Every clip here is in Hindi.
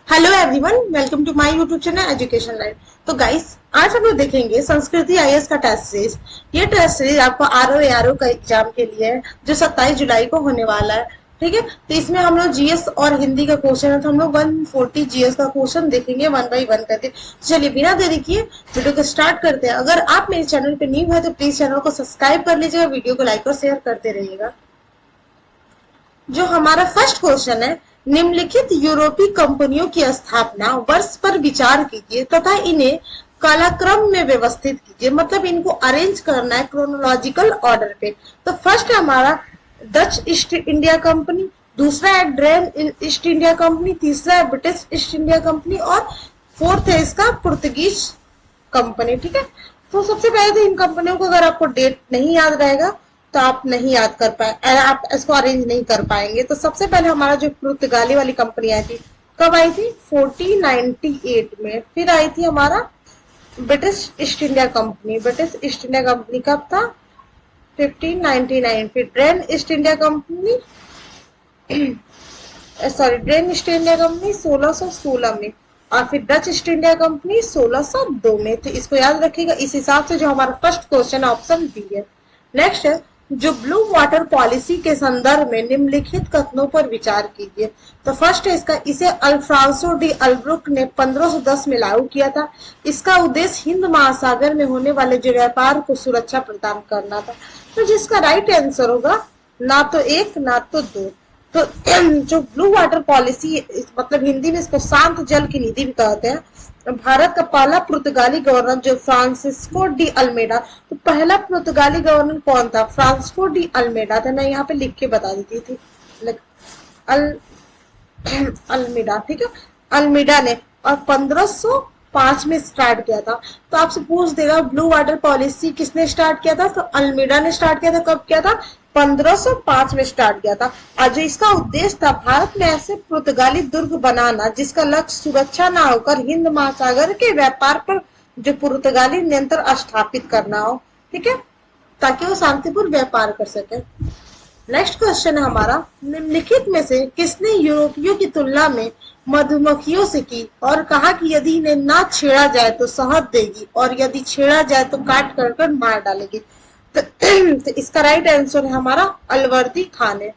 Hello everyone, welcome to my YouTube channel education line. तो गाइस, आज हम लोग देखेंगे संस्कृति आईएएस का टेस्ट सीरीज। ये टेस्ट सीरीज आपको आरओ का एग्जाम के लिए है, जो 27 जुलाई को होने वाला है। ठीक है, तो इसमें हम लोग जीएस और हिंदी का क्वेश्चन है, तो हम लोग 140 जीएस का क्वेश्चन देखेंगे वन बाई वन करके। चलिए बिना देरी किए वीडियो को स्टार्ट करते हैं। अगर आप मेरे चैनल पे न्यू है तो प्लीज चैनल को सब्सक्राइब कर लीजिएगा, वीडियो को लाइक और शेयर करते रहिएगा। जो हमारा फर्स्ट क्वेश्चन है, निम्नलिखित यूरोपीय कंपनियों की स्थापना वर्ष पर विचार कीजिए तथा इन्हें कालक्रम में व्यवस्थित कीजिए। मतलब इनको अरेंज करना है क्रोनोलॉजिकल ऑर्डर पे। तो फर्स्ट है हमारा डच ईस्ट इंडिया कंपनी, दूसरा है ड्रेन ईस्ट इंडिया कंपनी, तीसरा है ब्रिटिश ईस्ट इंडिया कंपनी और फोर्थ है इसका पुर्तगीज कंपनी। ठीक है, तो सबसे पहले तो इन कंपनियों को अगर आपको डेट नहीं याद रहेगा तो आप नहीं याद कर पाए, आप इसको अरेंज नहीं कर पाएंगे। तो सबसे पहले हमारा जो पुर्तगाली वाली कंपनी आई थी, कब आई थी? 1498 में। फिर आई थी हमारा British east India company. British east India company कब था? 1599। फिर drain east India company drain east India company 1616 में, और फिर डच ईस्ट इंडिया कंपनी 1602 में। तो इसको याद रखिएगा। इस हिसाब से जो हमारा फर्स्ट क्वेश्चन ऑप्शन बी है। नेक्स्ट है, जो ब्लू वाटर पॉलिसी के संदर्भ में निम्नलिखित कथनों पर विचार कीजिए। तो फर्स्ट है इसका, इसे अल्फ्रांसो डी अल्ब्रुक ने 1510 में लागू किया था। इसका उद्देश्य हिंद महासागर में होने वाले जो व्यापार को सुरक्षा प्रदान करना था। तो जिसका राइट आंसर होगा ना तो एक ना तो दो। तो जो ब्लू वाटर पॉलिसी, मतलब हिंदी में इसको शांत जल की नीति भी कहते हैं। भारत का पहला पुर्तगाली गवर्नर जो फ्रांसिस्को डी अल्मेडा। तो पहला पुर्तगाली गवर्नर कौन था? फ्रांसिस्को डी अल्मेडा था। मैं यहाँ पे लिख के बता देती थी अल्मेडा। ठीक है, अल्मेडा ने, और 1505 में स्टार्ट किया था। तो आपसे पूछ देगा ब्लू वाटर पॉलिसी किसने स्टार्ट किया था? तो अल्मेडा ने स्टार्ट किया था। कब किया था? 1505 में स्टार्ट किया था। और जो इसका उद्देश्य था, भारत में ऐसे पुर्तगाली दुर्ग बनाना जिसका लक्ष्य सुरक्षा ना होकर हिंद महासागर के व्यापार पर जो पुर्तगाली नियंत्रण स्थापित करना हो। ठीक है, ताकि वो शांतिपूर्ण व्यापार कर सके। नेक्स्ट क्वेश्चन है हमारा, निम्नलिखित में से किसने यूरोपियों की तुलना में मधुमक्खियों से की और कहा कि यदि इन्हें ना छेड़ा जाए तो शहद देगी और यदि छेड़ा जाए तो काट कर मार डालेगी। तो इसका राइट आंसर है हमारा अलवर्दी खान है।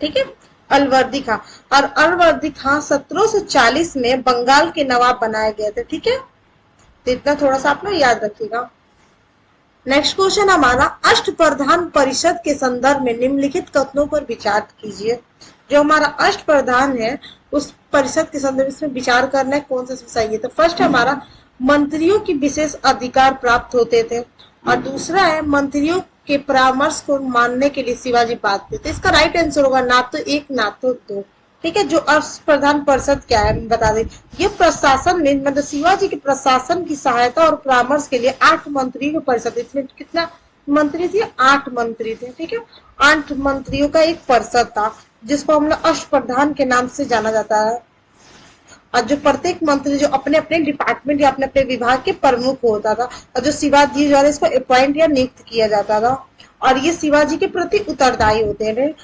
ठीक है, अलवर्दी खान। और अलवर्दी खान 1740 में बंगाल के नवाब बनाए गए थे। ठीक है, तो इतना थोड़ा सा आप लोग याद रखिएगा। नेक्स्ट क्वेश्चन हमारा, अष्टप्रधान परिषद के संदर्भ में निम्नलिखित कथनों पर विचार कीजिए। जो हमारा अष्टप्रधान है उस परिषद के संदर्भ में विचार करना है कौन सा सही है। तो फर्स्ट हमारा, मंत्रियों की विशेष अधिकार प्राप्त होते थे, और दूसरा है मंत्रियों के परामर्श को मानने के लिए शिवाजी बात थे। तो इसका राइट आंसर होगा ना तो एक ना तो दो। ठीक है, जो अष्टप्रधान परिषद क्या है बता दें। ये प्रशासन में, मतलब शिवाजी के प्रशासन की सहायता और परामर्श के लिए 8 मंत्रियों की परिषद। इसमें कितना मंत्री थे? 8 मंत्री थे। ठीक है, 8 मंत्रियों का एक परिषद था जिसको हम लोग अष्टप्रधान के नाम से जाना जाता है। और जो प्रत्येक मंत्री जो अपने अपने डिपार्टमेंट या अपने अपने विभाग के प्रमुख होता था, और जो शिवाजी द्वारा इसको अपॉइंट या नियुक्त किया जाता था, और ये शिवाजी के प्रति उत्तरदायी होते हैं।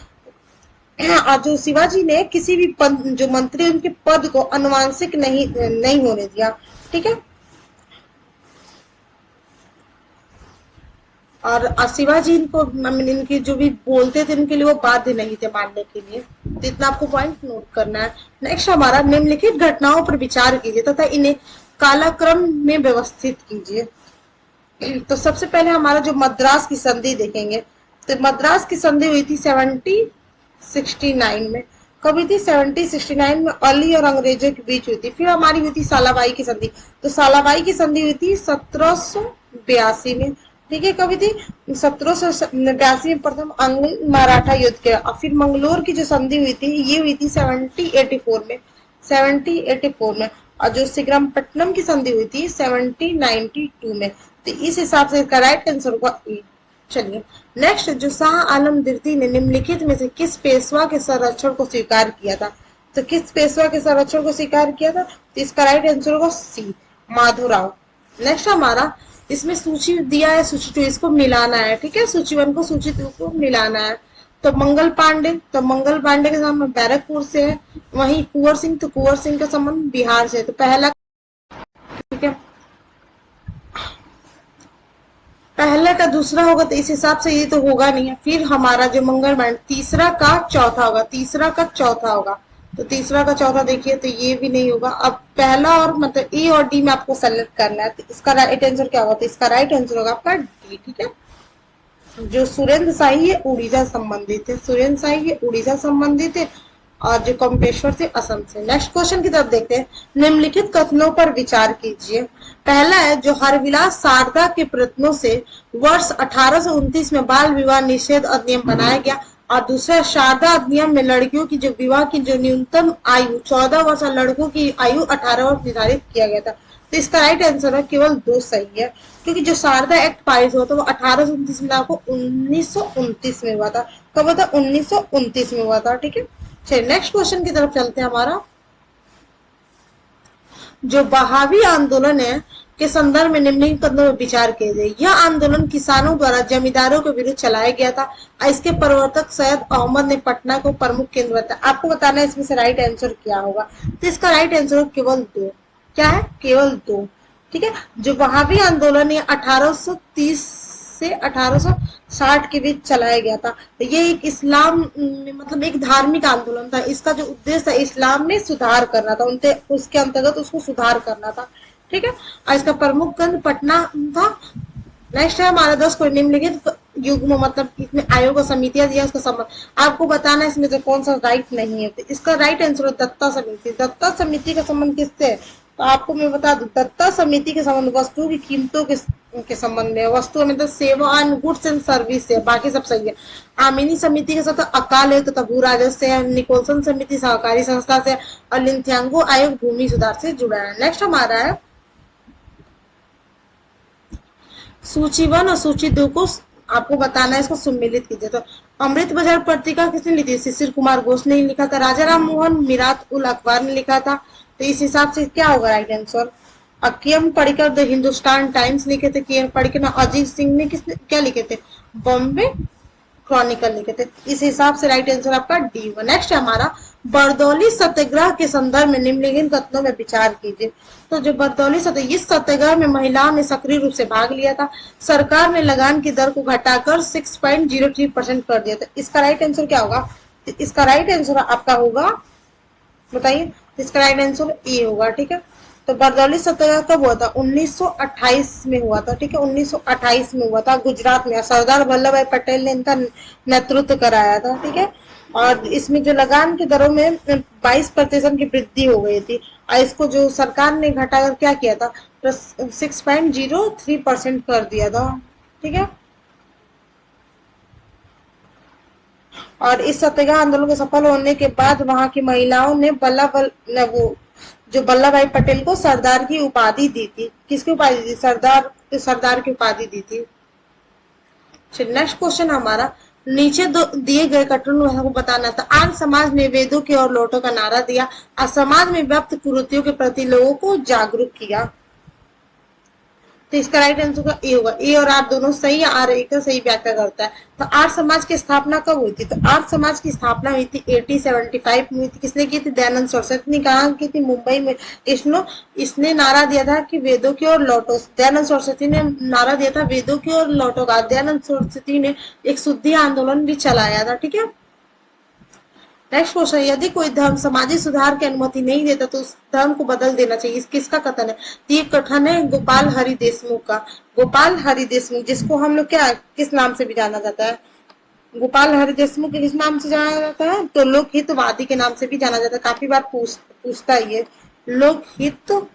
और जो शिवाजी ने किसी भी जो मंत्री उनके पद को अनुवांशिक नहीं होने दिया। ठीक है, और शिवाजी इनकी जो भी बोलते थे उनके लिए वो बाध्य नहीं थे मानने के लिए। तो इतना आपको पॉइंट नोट करना है। नेक्स्ट हमारा, निम्नलिखित घटनाओं पर विचार कीजिए तथा इन्हें कालक्रम में व्यवस्थित कीजिए। तो सबसे पहले हमारा जो मद्रास की संधि देखेंगे। तो मद्रास की संधि हुई थी 1769 में। कब हुई थी? 1769 में अली और अंग्रेजों के बीच हुई थी। फिर हमारी हुई थी सालाबाई की संधि। तो सालाबाई की संधि हुई थी 1782 में। ठीक है, कभी थी 1782 में प्रथम अंग्रेज मराठा युद्ध के। और फिर मंगलोर की जो संधि हुई थी ये हुई थी 1784 में। और जो श्रीरंगपट्टनम की संधि हुई थी 1792 में। तो इस हिसाब से इसका राइट आंसर होगा ए। चलिए नेक्स्ट, जो शाह आलम द्वितीय ने निम्नलिखित में से किस पेशवा के संरक्षण को स्वीकार किया था? तो किस पेशवा के संरक्षण को स्वीकार किया था? तो इसका राइट आंसर होगा सी, माधोराव। नेक्स्ट हमारा, इसमें सूची दिया है सूची 2, इसको मिलाना है। ठीक है, सूची 1 को सूची 2 को मिलाना है। तो मंगल पांडे का संबंध बैरकपुर से है। वहीं कुंवर सिंह, तो कुंवर सिंह का संबंध बिहार से है। तो पहला, ठीक है, पहले का दूसरा होगा तो इस हिसाब से ये तो होगा नहीं है। फिर हमारा जो मंगल पांडे तीसरा का चौथा होगा, तीसरा का चौथा होगा। तो तीसरा का चौथा देखिए तो ये भी नहीं होगा। अब पहला और मतलब ए और डी में आपको सेलेक्ट करना है। तो इसका राइट आंसर क्या होगा? तो इसका राइट आंसर होगा आपका डी, ठीक है। जो सुरेंद्र शाही है उड़ीसा संबंधित है, सुरेंद्र शाही ये उड़ीसा संबंधित है, और जो कम्पेश्वर से असम से। नेक्स्ट क्वेश्चन की तरफ देखते हैं। निम्नलिखित कथनों पर विचार कीजिए। पहला है, जो हरविलास शारदा के प्रयत्नों से वर्ष 1829 में बाल विवाह निषेध अधिनियम बनाया गया, और दूसरा शारदा अधिनियम में लड़कियों की जो विवाह की जो न्यूनतम आयु 14 वर्ष और लड़कों की आयु 18 वर्ष निर्धारित किया गया था। तो इसका राइट आंसर है केवल 2 सही है, क्योंकि जो शारदा एक्ट पारित हुआ था वो 1829 में आपको 1929 में हुआ था। कब हुआ था? 1929 में हुआ था, ठीक है। चलिए नेक्स्ट क्वेश्चन की तरफ चलते हैं। हमारा जो बहावी आंदोलन है के संदर्भ में निम्नलिखित कदमों में विचार किए गए। यह आंदोलन किसानों द्वारा जमींदारों के विरुद्ध चलाया गया था। इसके प्रवर्तक सैयद अहमद ने पटना को प्रमुख केंद्र बताया। आपको बताना है इसमें से राइट आंसर क्या होगा। तो इसका राइट आंसर केवल 2। क्या है? केवल 2, ठीक है। जो वहाबी आंदोलन ये 1830 से 1860 के बीच चलाया गया था। तो ये एक इस्लाम मतलब एक धार्मिक आंदोलन था। इसका जो उद्देश्य था इस्लाम में सुधार करना था, उनके उसके अंतर्गत उसको सुधार करना था, ठीक है। और इसका प्रमुख केंद्र पटना था। नेक्स्ट है हमारा 10 को निम्नलिखित युग्म मतलब इसमें आयोग और समितियां दिया, उसका संबंध आपको बताना है इसमें से कौन सा राइट नहीं है। तो इसका राइट आंसर है दत्ता समिति। दत्ता समिति का संबंध किससे है? तो आपको मैं बता दूं, दत्ता समिति के संबंध वस्तु की कीमतों के संबंध में, वस्तु मतलब सेवा एंड गुड्स एंड सर्विस से, बाकी सब सही है। आमिनी समिति के साथ अकाल है तो भू राजस्व से है। निकोलसन समिति सहकारी संस्था से, और लिंथियांगो आयोग भूमि सुधार से जुड़ा है। नेक्स्ट हमारा है सूची 1 और सूची 2 को आपको बताना है, इसको सम्मिलित कीजिए। तो अमृत बाजार पत्रिका किसने लिखी? शिशिर कुमार घोष ने लिखा था। राजा राम मोहन मिरात उल अखबार ने लिखा था। तो इस हिसाब से क्या होगा right answer? K M Padikkar the Hindustan Times लिखे थे। केएम पडिक्कर ने। अजीत सिंह ने किसने क्या लिखे थे? बॉम्बे क्रॉनिकल लिखे थे। इस हिसाब से राइट आंसर आपका डी होगा। नेक्स्ट है हमारा बरदौली सत्याग्रह के संदर्भ में निम्नलिखित कथनों में विचार कीजिए। तो जो बरदौली सत्याग्रह, इस सत्याग्रह में महिलाओं ने सक्रिय रूप से भाग लिया था। सरकार ने लगान की दर को घटाकर 6.03% कर दिया था। इसका राइट आंसर क्या होगा? तो इसका राइट आंसर आपका होगा, बताइए। इसका राइट आंसर ए होगा, ठीक है। तो बरदौली सत्याग्रह कब हुआ था? 1928 में हुआ था, ठीक है। 1928 में हुआ था गुजरात में। सरदार वल्लभ भाई पटेल ने इनका नेतृत्व कराया था, ठीक है। और इसमें जो लगान की दरों में 22% की वृद्धि हो गई थी, और इसको जो सरकार ने घटाकर क्या किया था? 6.03% कर दिया था, ठीक है। और इस सत्याग्रह आंदोलन को सफल होने के बाद वहां की महिलाओं ने वल्लभ भाई पटेल को सरदार की उपाधि दी थी। किसकी उपाधि दी? सरदार की उपाधि दी थी। नेक्स्ट क्वेश्चन हमारा, नीचे दिए गए कथनों में हमको बताना था। आर्य समाज ने वेदों की ओर लौटो का नारा दिया और समाज में व्याप्त कुरीतियों के प्रति लोगों को जागरूक किया। तो इसका राइट आंसर का ए होगा। ए और आर दोनों सही है, आर एक सही व्याख्या करता है। तो आर्य समाज की स्थापना कब हुई थी? तो आर्य समाज की स्थापना हुई थी 1875 में हुई थी। किसने की थी? दयानंद सरस्वती ने। कहा की थी? मुंबई में। इसने नारा दिया था कि वेदों की ओर लौटो। दयानंद सरस्वती ने नारा दिया था वेदों की ओर लौटो का। दयानंद सरस्वती ने एक शुद्धि आंदोलन भी चलाया था, ठीक है। नेक्स्ट क्वेश्चन, यदि कोई धर्म सामाजिक सुधार की अनुमति नहीं देता तो उस धर्म को बदल देना चाहिए। किसका कथन है? ये कथन है गोपाल हरि देशमुख का। गोपाल हरि देशमुख, जिसको हम लोग क्या किस नाम से भी जाना जाता है? गोपाल हरि देशमुख किस नाम से जाना जाता है? तो लोकहितवादी के नाम से भी जाना जाता है। काफी बार पूछता है ये, लोकहितवादी,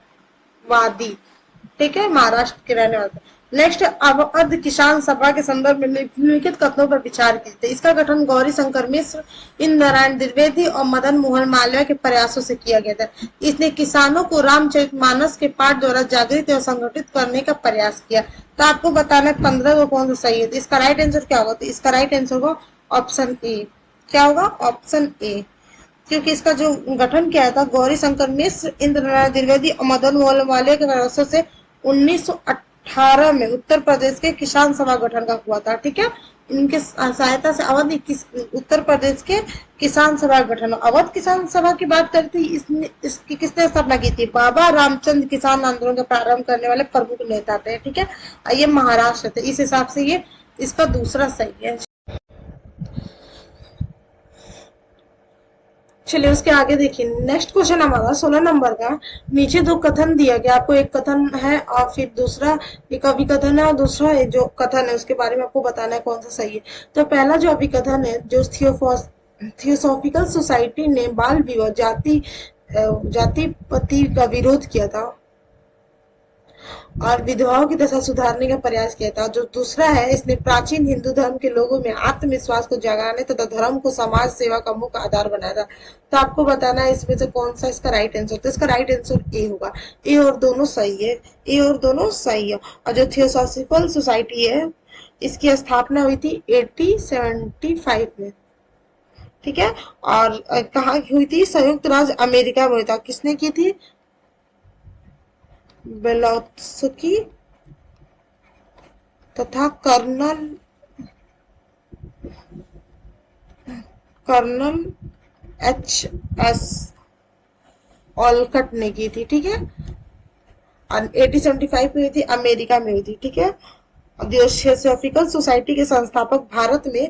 ठीक है, महाराष्ट्र के रहने वाले। नेक्स्ट, अवध किसान सभा के संदर्भ में निम्नलिखित कथनों पर विचार कीजिए। इसका गठन गौरी शंकर मिश्र, इंद्र नारायण द्विवेदी और मदन मोहन मालवीय के प्रयासों से किया गया था। इसने किसानों को रामचरितमानस के पाठ द्वारा जागृत और संगठित करने का प्रयास किया। तो आपको बताना है 15 को कौन सा सही है। तो इसका राइट आंसर क्या होगा? तो इसका राइट आंसर होगा ऑप्शन ए। क्या होगा? ऑप्शन ए, क्योंकि इसका जो गठन किया था गौरी शंकर मिश्र, इंद्र नारायण द्विवेदी और मदन मोहन मालवीय के प्रयासों से 1918 में उत्तर प्रदेश के किसान सभा गठन का हुआ था, ठीक है। इनके सहायता से अवध उत्तर प्रदेश के किसान सभा का गठन। अवध किसान सभा की बात करती, इसकी किसने स्थापना की थी? बाबा रामचंद्र किसान आंदोलन का प्रारंभ करने वाले प्रमुख नेता थे। ठीक है, ये महाराष्ट्र थे, इस हिसाब से ये इसका दूसरा सही है। चलिए उसके आगे देखिए, नेक्स्ट क्वेश्चन हमारा 16 नंबर का। नीचे दो कथन दिया गया आपको, एक कथन है और फिर दूसरा एक अभिकथन है और दूसरा जो कथन है उसके बारे में आपको बताना है कौन सा सही है। तो पहला जो अभिकथन है, जो थियोसॉफिकल सोसाइटी ने बाल विवाह जाति पति का विरोध किया था और विधवाओं की दशा सुधारने का प्रयास किया था। जो दूसरा है, इसने प्राचीन हिंदू धर्म के लोगों में आत्मविश्वास को जगाने तथा धर्म को समाज सेवा का मुख्य आधार बनाया था। तो आपको बताना है इसमें से कौन सा इसका राइट आंसर। तो इसका राइट आंसर ए होगा। ए और दोनों सही है, ए और दोनों सही है। और जो थियोसॉफिकल सोसाइटी है, इसकी स्थापना हुई थी 1875 में। ठीक है, और कहाँ हुई थी? संयुक्त राज्य अमेरिका में हुई था। किसने की थी? बेलोत्स्की तथा कर्नल एच.एस. ऑलकट ने की थी। ठीक है, 1875 में हुई थी, अमेरिका में हुई थी। ठीक है, थियोसॉफिकल सोसाइटी के संस्थापक भारत में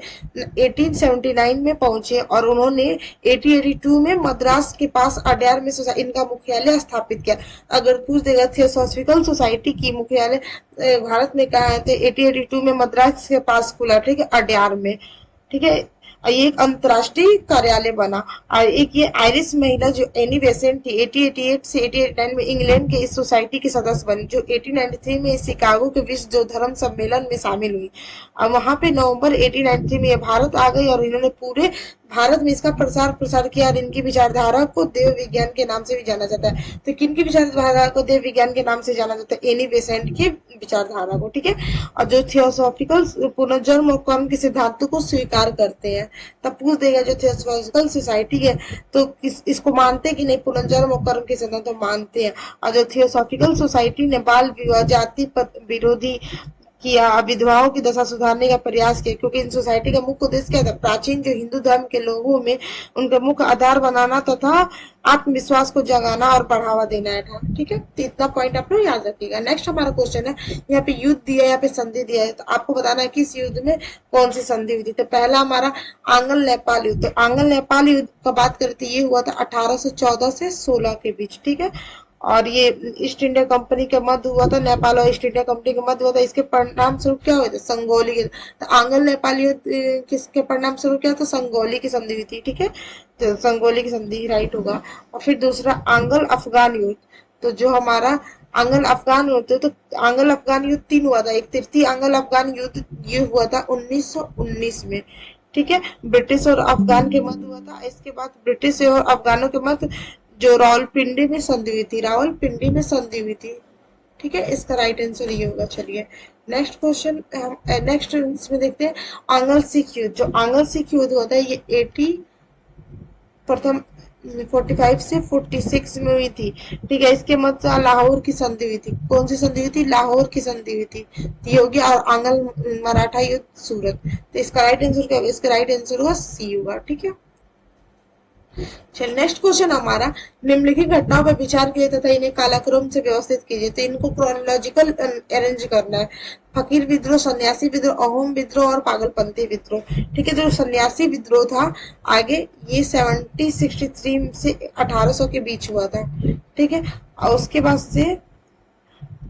1879 में पहुंचे और उन्होंने 1882 में मद्रास के पास अड्यार में इनका मुख्यालय स्थापित किया। अगर पूछ देगा थियोसॉफिकल सोसाइटी की मुख्यालय भारत में कहाँ है, तो 1882 में मद्रास के पास खुला। ठीक है, अड्यार में। ठीक है, ये एक अंतरराष्ट्रीय कार्यालय बना। और एक ये आयरिश महिला जो एनी बेसेंट थी, 1888 से 1889 में इंग्लैंड के इस सोसाइटी की सदस्य बनी, जो 1893 में शिकागो के विश्व जो धर्म सम्मेलन में शामिल हुई। और वहां पे नवंबर 1893 में ये भारत आ गई और इन्होंने पूरे भारत में इसका प्रसार किया। और इनकी विचारधारा को देव विज्ञान के नाम से भी जाना जाता है। तो किन की विचारधारा को देव विज्ञान के नाम से जाना जाता है? एनी बेसेंट की विचारधारा को। ठीक है, और जो थियोसॉफिकल पुनर्जन्म और कर्म के सिद्धांतों को स्वीकार करते हैं। तब पूछ देगा जो थियोसॉफिकल सोसाइटी है तो इसको मानते कि नहीं? पुनर्जन्म और कर्म के सिद्धांत तो मानते हैं। और जो थियोसॉफिकल सोसाइटी ने बाल विवाह जाति विरोधी किया, विधवाओं की दशा सुधारने का प्रयास किया, क्योंकि इन सोसाइटी का मुख्य उद्देश्य क्या था? प्राचीन जो हिंदू धर्म के लोगों में उनका मुख्य आधार बनाना तथा आत्मविश्वास को जगाना और बढ़ावा देना है था। ठीक है, तो इतना पॉइंट आप लोग याद रखिएगा। नेक्स्ट हमारा क्वेश्चन है, यहाँ पे युद्ध दिया है, यहाँ पे संधि दिया है, तो आपको बताना है किस युद्ध में कौन सी संधि हुई थी। तो पहला हमारा आंग्ल नेपाल युद्ध। तो आंग्ल नेपाल युद्ध का बात करते ये हुआ था 1814 से 16 के बीच। ठीक है, और ये ईस्ट इंडिया कंपनी के मध्य हुआ था। नेपाल और ईस्ट इंडिया कंपनी के मध्य हुआ था। इसके परिणाम स्वरूप क्या हुए थे? संगोली के। तो आंग्ल नेपाल युद्ध किसके परिणाम स्वरूप क्या था? संगोली की संधि हुई थी। ठीक है, तो संगोली की संधि राइट होगा। और फिर दूसरा आंग्ल अफगान युद्ध। तो जो हमारा आंग्ल अफगान युद्ध, तो आंग्ल अफगान युद्ध 3 हुआ था। एक तृतीय आंग्ल अफगान युद्ध ये हुआ था 1919 में। ठीक है, ब्रिटिश और अफगान के मध्य हुआ था। इसके बाद ब्रिटिश और अफगानों के मध्य जो रावलपिंडी में संधि हुई थी, रावलपिंडी में संधि हुई थी। ठीक है, इसका राइट आंसर ये होगा। चलिए नेक्स्ट क्वेश्चन हम नेक्स्ट इसमें देखते हैं, आंग्ल सिख युद्ध। जो आंग्ल सिख युद्ध होता है ये 45 से 46 में हुई थी। ठीक है, इसके मध्य लाहौर की संधि हुई थी। कौन सी संधि हुई थी? लाहौर की संधि हुई थी। योगी और आंग्ल मराठा युद्ध सूरत। तो इसका राइट आंसर क्या होगा? इसका राइट आंसर होगा सी होगा। ठीक है, चल नेक्स्ट क्वेश्चन हमारा, निम्नलिखित घटनाओं पर विचार कीजिए तथा इन्हें कालक्रम से व्यवस्थित कीजिए। तो इनको क्रोनोलॉजिकल अरेंज करना है। फकीर विद्रोह, सन्यासी विद्रोह, अहोम विद्रोह और पागलपंथी विद्रोह। ठीक है, जो सन्यासी विद्रोह था आगे ये 1763 से 1800 के बीच हुआ था। ठीक है, और उसके बाद से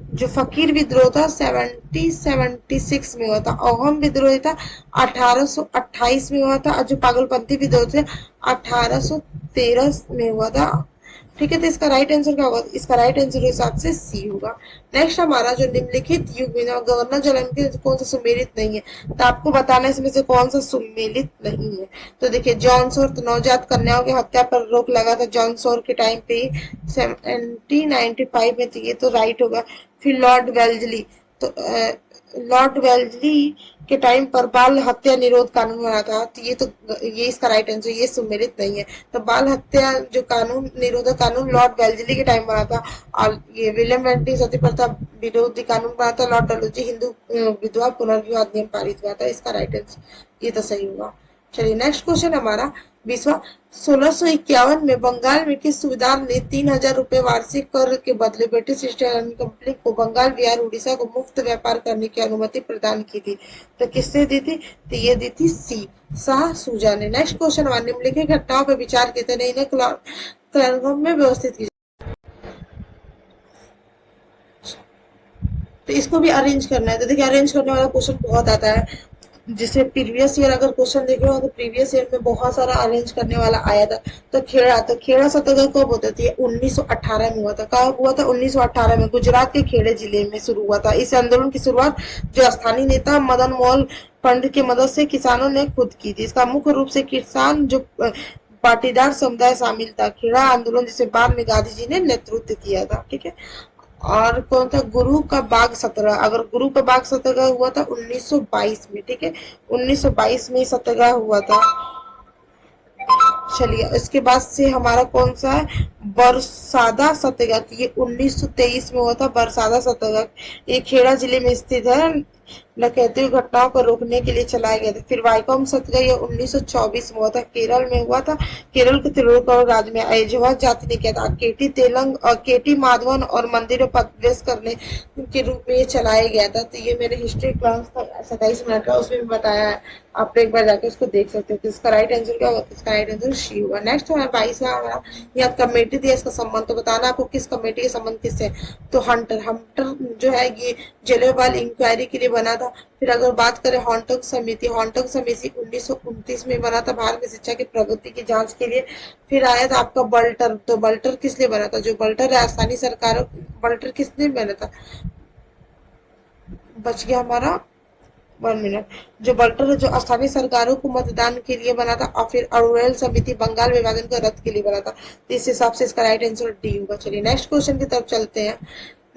जो फकीर विद्रोह था 1776 में हुआ था। अहोम विद्रोह था 1828 में हुआ था। और जो पागलपंथी विद्रोह थे 1813 में हुआ था। ठीक है, तो इसका राइट आंसर क्या होगा? इसका राइट आंसर हिसाब से सी होगा। नेक्स्ट हमारा जो निम्नलिखित युग में गवर्नर जनरल के कौन सा सुमेलित नहीं है, तो आपको बताना है इसमें से कौन सा सुमेलित नहीं है। तो देखिए, जॉन सोर, तो नवजात कन्याओं की हत्या पर रोक लगा था जॉन सोर के टाइम पे 1795 में, तो ये तो राइट होगा। फिर लॉर्ड वेल्जली, तो लॉर्ड वेल्जली के टाइम पर बाल हत्या निरोध कानून बना था। तो ये इसका राइट आंसर, ये सुमेलित नहीं है। तो बाल हत्या जो कानून निरोधक कानून लॉर्ड वेल्जली के टाइम बना था। और ये विलियम बेंटिंग सती प्रथा विरोधी कानून बना था लॉर्ड डलहौजी। हिंदू विधवा पुनर्विवाह अधिनियम पारित हुआ था। इसका राइट आंसर ये तो सही होगा। चलिए नेक्स्ट क्वेश्चन हमारा 20वां, 1651 में बंगाल में किस सूबेदार ने 3000 रुपए वार्षिक कर के बदले ब्रिटिश ईस्ट इंडिया कंपनी को बंगाल, बिहार, उड़ीसा को मुफ्त व्यापार करने की अनुमति प्रदान की थी? तो किसने दी थी? तो ये दी थी सी शाह सूजा ने। नेक्स्ट क्वेश्चन हमारे निम्नलिखित घटनाओं पर विचार के थे इन्हें क्रम में व्यवस्थित की। तो इसको भी अरेंज करना है। तो देखिए अरेंज करने वाला क्वेश्चन बहुत आता है। जिसे प्रीवियस ईयर अगर क्वेश्चन देखे हो तो प्रीवियस ईयर में बहुत सारा अरेंज करने वाला आया था। तो खेड़ा सत्याग्रह कब होता था? 1918 में हुआ था। कब हुआ था? 1918 में गुजरात के खेड़े जिले में शुरू हुआ था। इस आंदोलन की शुरुआत जो स्थानीय नेता मदन मोहन पंडित की मदद से किसानों ने खुद की थी। इसका मुख्य रूप से किसान जो पाटीदार समुदाय शामिल था। खेड़ा आंदोलन जिसे बाद में गांधी जी ने नेतृत्व किया था। ठीक है। और कौन था? गुरु का बाग सत्याग्रह। अगर गुरु का बाग सत्याग्रह हुआ था 1922 में। ठीक है, 1922 में सत्याग्रह हुआ था। चलिए इसके बाद से हमारा कौन सा है? बरसादा सत्याग्रह। ये 1923 में हुआ था बरसादा सत्याग्रह। ये खेड़ा जिले में स्थित है। डकैती घटनाओं को रोकने के लिए चलाए गए थे। फिर वाइकोम सत्याग्रह ये 1924 में हुआ था, केरल में हुआ था। केरल के तिरुवनंतपुरम राज्य में अय्यवळ जाति ने किया था। केटी तेलंग और केटी माधवन और मंदिर में प्रवेश करने के रूप में ये चलाया गया था। तो ये मेरे हिस्ट्री क्लास 27 मिनट का उसमें भी बताया है। आप एक बार जाकर उसको देख सकते हो। तो इसका राइट आंसर क्या होगा? इसका राइट आंसर शी होगा। नेक्स्ट हमारा 22वां हमारा यहाँ कमेटी दिया, इसका संबंध तो बताना आपको किस कमेटी के संबंध किससे। तो हंटर जो है ये जलियांवाला इंक्वायरी के लिए बना था। फिर अगर बात करें हॉन्टक समिति 1929 में बना था भारत में शिक्षा की प्रगति की जांच के लिए। फिर आया था आपका बल्टर। तो बल्टर किस लिए बना था? जो बल्टर राजस्थानी सरकार, बल्टर किसने बना था? बच गया हमारा 1 मिनट। जो बल्टर है जो स्थानीय सरकारों को मतदान के लिए बना था। और फिर अरुणेल समिति बंगाल विभाजन को रद्द के लिए बना था। तो इस हिसाब से इसका राइट आंसर डी होगा। चलिए नेक्स्ट क्वेश्चन की तरफ चलते हैं।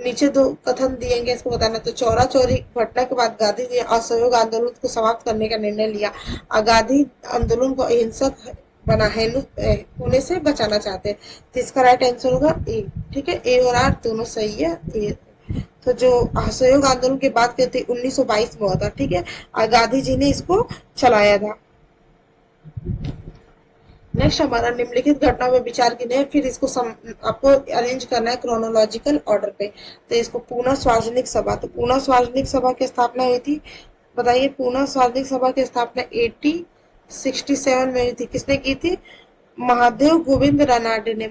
नीचे दो कथन दिएंगे, इसको बताना। तो चौरा चौरी घटना के बाद गांधी जी ने असहयोग आंदोलन को समाप्त करने का निर्णय लिया। गांधी आंदोलन को अहिंसक बना है होने से बचाना चाहते हैं। तो इसका राइट आंसर होगा ए। ठीक है, ए और आर दोनों सही है। ए तो जो असहयोग आंदोलन की बात करते 1922 में हुआ था। ठीक है, और गांधी जी ने इसको चलाया था। नेक्स्ट हमारा निम्नलिखित घटना में विचार कीजिए है। फिर इसको आपको अरेंज करना है क्रोनोलॉजिकल ऑर्डर पे। तो इसको पूना सार्वजनिक सभा। तो पूना सार्वजनिक सभा की स्थापना हुई थी, बताइए। पूना सार्वजनिक सभा की स्थापना 1867 में हुई थी। किसने की थी? महादेव गोविंद रानाडे ने।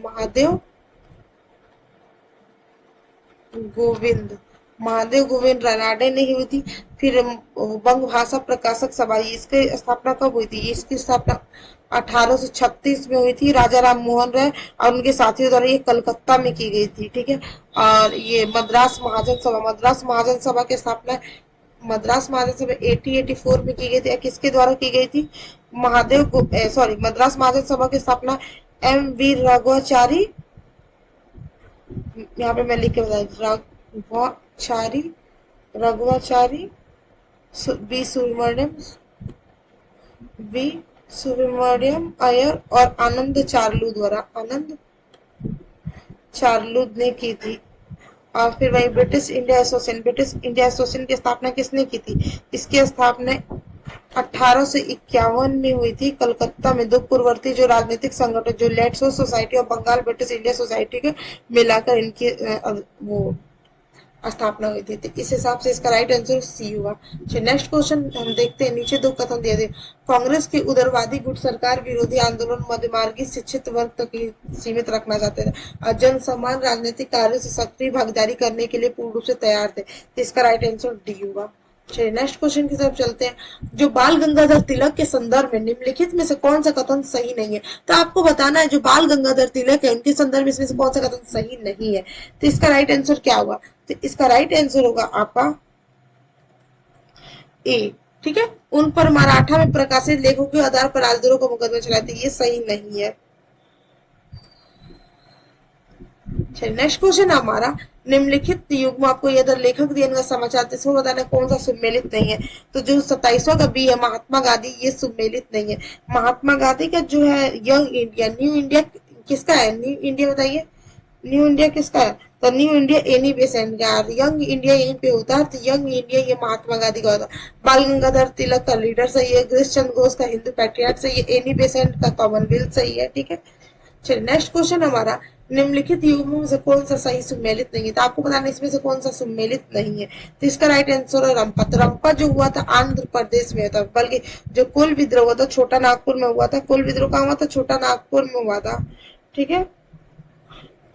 गोविंद महादेव गोविंद रानाडे ने हुई थी। फिर बंग भाषा प्रकाशक सभा, इसकी स्थापना कब हुई थी? इसकी स्थापना 1836 में हुई थी। राजा राम मोहन राय और उनके साथियों द्वारा ये कलकत्ता में की गई थी। ठीक है, और ये मद्रास महाजन सभा की स्थापना मद्रास महाजन सभा 1884 में की गई थी। किसके द्वारा की गई थी? मद्रास महाजन सभा की स्थापना एम वी रघुचारी, यहाँ पे मैं लिख के बता, रघुचारी बी सुब्रमण्यम अय्यर और आनंद चार्लू ने की थी। और फिर वही ब्रिटिश इंडिया एसोसिएशन की स्थापना किसने की थी? इसकी स्थापना 1851 में हुई थी कलकत्ता में। दो पूर्ववर्ती जो राजनीतिक संगठन जो लेट्सो सोसाइटी और बंगाल ब्रिटिश इंडिया सोसाइटी के मिलाकर इनकी वो स्थापना हुई थी। तो इस हिसाब से इसका राइट आंसर सी हुआ। नेक्स्ट क्वेश्चन हम देखते हैं। नीचे दो कथन दिए थे। कांग्रेस के उदारवादी गुट सरकार विरोधी आंदोलन मध्यमार्गी शिक्षित वर्ग तक ही सीमित रखना चाहते थे और जन सम्मान राजनीतिक कार्यों से सक्रिय भागीदारी करने के लिए पूर्ण रूप से तैयार थे। तो इसका राइट आंसर डी होगा। चलिए नेक्स्ट क्वेश्चन की तरफ चलते हैं। जो बाल गंगाधर तिलक के संदर्भ में निम्नलिखित में से कौन सा कथन सही नहीं है? तो आपको बताना है जो बाल गंगाधर तिलक है उनके संदर्भ में इसमें से कौन सा कथन सही नहीं है। तो इसका राइट आंसर क्या होगा? तो इसका राइट आंसर होगा आपका ए। ठीक है, उन पर मराठा में प्रकाशित लेखों के आधार पर राजद्रोह का मुकदमा चलाते, ये सही नहीं है। चलिए नेक्स्ट क्वेश्चन हमारा, निम्नलिखित युग में आपको यदि लेखक दिया इनका समाचार तो इसमें बताना कौन सा सुमेलित नहीं है। तो जो 27वां का बी है महात्मा गांधी, ये सुमेलित नहीं है। महात्मा गांधी का जो है यंग इंडिया, न्यू इंडिया किसका है? न्यू इंडिया बताइए, न्यू इंडिया किसका है? तो न्यू इंडिया एनी बेसेंट का, यंग इंडिया यहीं पे होता है, तो यंग इंडिया ये महात्मा गांधी का होता है। बाल गंगाधर तिलक का लीडर सही है, गिरीश चंद्र घोष का हिंदू पैट्रियट सही है, एनी बेसेंट का कॉमनवेल्थ सही है। ठीक है, चलिए नेक्स्ट क्वेश्चन हमारा, निम्नलिखित युग्मों में से कौन सा सही सुमेलित नहीं है। तो आपको बताना इसमें से कौन सा सुमेलित नहीं है। तो इसका राइट आंसर है रंपा। तो रंपा जो हुआ था आंध्र प्रदेश में था, बल्कि जो कुल विद्रोह हुआ था छोटा नागपुर में हुआ था। कुल विद्रोह कहाँ हुआ था? छोटा नागपुर में हुआ था। ठीक है,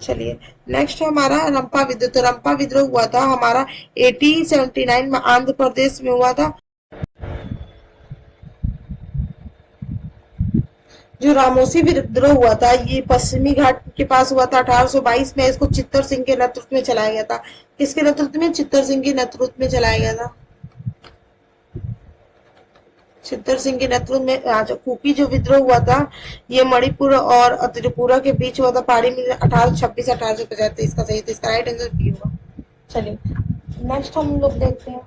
चलिए नेक्स्ट हमारा रंपा विद्रोह। तो रंपा विद्रोह हुआ था हमारा 1879 में आंध्र प्रदेश में हुआ था। जो रामोसी विद्रोह हुआ था ये पश्चिमी घाट के पास हुआ था 1822 में। इसको चित्तर सिंह के नेतृत्व में चलाया गया था। किसके नेतृत्व में? चित्तर सिंह के नेतृत्व में चलाया गया था। चित्तर सिंह के नेतृत्व में। जो कुकी जो विद्रोह हुआ था ये मणिपुर और त्रिपुरा के बीच हुआ था पहाड़ी में 1826 1850। इसका सही, तो इसका राइट आंसर बी होगा। चलिए नेक्स्ट हम लोग देखते हैं।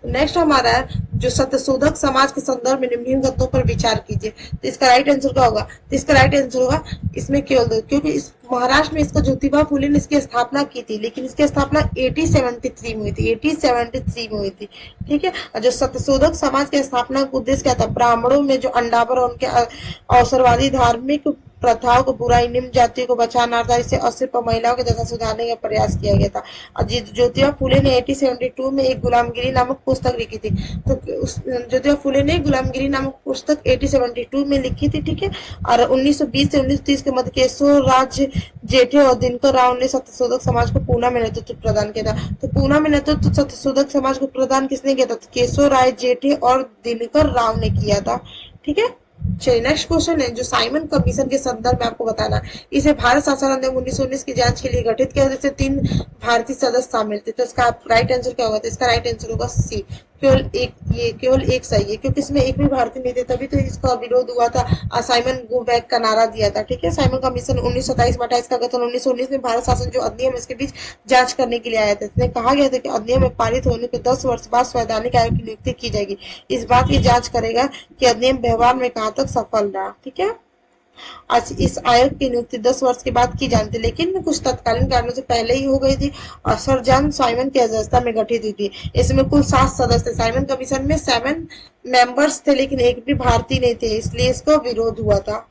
नेक्स्ट हमारा है जो सत्यशोधक समाज के संदर्भ में निम्नलिखित तत्वों पर विचार कीजिए। तो इसका राइट आंसर क्या होगा? तो इसका राइट आंसर होगा इसमें केवल दो, क्योंकि इस महाराष्ट्र में इसका ज्योतिबा फुले ने इसकी स्थापना की थी, लेकिन इसकी स्थापना 1873 में हुई थी। 1873 में हुई थी। ठीक है, और जो सत्यशोधक समाज की स्थापना का उद्देश्य क्या था? ब्राह्मणों में जो अंडावर और उनके अवसरवादी धार्मिक प्रथाओं को बुराई निम्न जातियों को बचाना था। इसे और सिर्फ महिलाओं की दशा सुधारने का प्रयास किया गया था। ज्योतिबा फुले ने 1872 में एक गुलामगिरी नामक पुस्तक लिखी थी। तो ज्योतिबा फुले ने गुलामगिरी नामक पुस्तक 1872 में लिखी थी। ठीक है, और 1920 से 1930 के मध्य केशव राज जेठे और दिनकर राव ने सत्यशोधक समाज को पूना में नेतृत्व प्रदान किया था। तो पूना में नेतृत्व सत्यशोधक समाज को प्रदान किसने किया था? तो केशव राय जेठे और दिनकर राव ने किया था। ठीक है, चलिए नेक्स्ट क्वेश्चन है जो साइमन कमीशन के संदर्भ में आपको बताना है। इसे भारत शासन अधिनियम 1919 की जांच के लिए गठित किया, जिससे 3 भारतीय सदस्य शामिल थे। तो इसका राइट आंसर क्या होगा? तो इसका राइट आंसर होगा सी, केवल एक सही है, क्योंकि इसमें एक भी भारतीय नहीं थे, तभी तो इसका विरोध हुआ था। साइमन गो बैक का नारा दिया था। ठीक है, साइमन कमीशन 1927 में 28 का गठन 1919 में भारत शासन जो अधिनियम इसके बीच जांच करने के लिए आया था। इसमें कहा गया था कि अधिनियम में पारित होने के 10 वर्ष बाद संवैधानिक आयोग की नियुक्ति की जाएगी। इस बात की जांच करेगा कि अधिनियम व्यवहार में कहाँ तक सफल रहा। ठीक है, आज इस आयोग की नियुक्ति 10 वर्ष के बाद की जानी थी, लेकिन कुछ तत्कालीन कारणों से पहले ही हो गई थी और सर जॉन साइमन की अध्यक्षता में गठित हुई थी। इसमें कुल 7 सदस्य थे। साइमन कमीशन में 7 मेंबर्स थे, लेकिन एक भी भारतीय नहीं थे, इसलिए इसका विरोध हुआ था।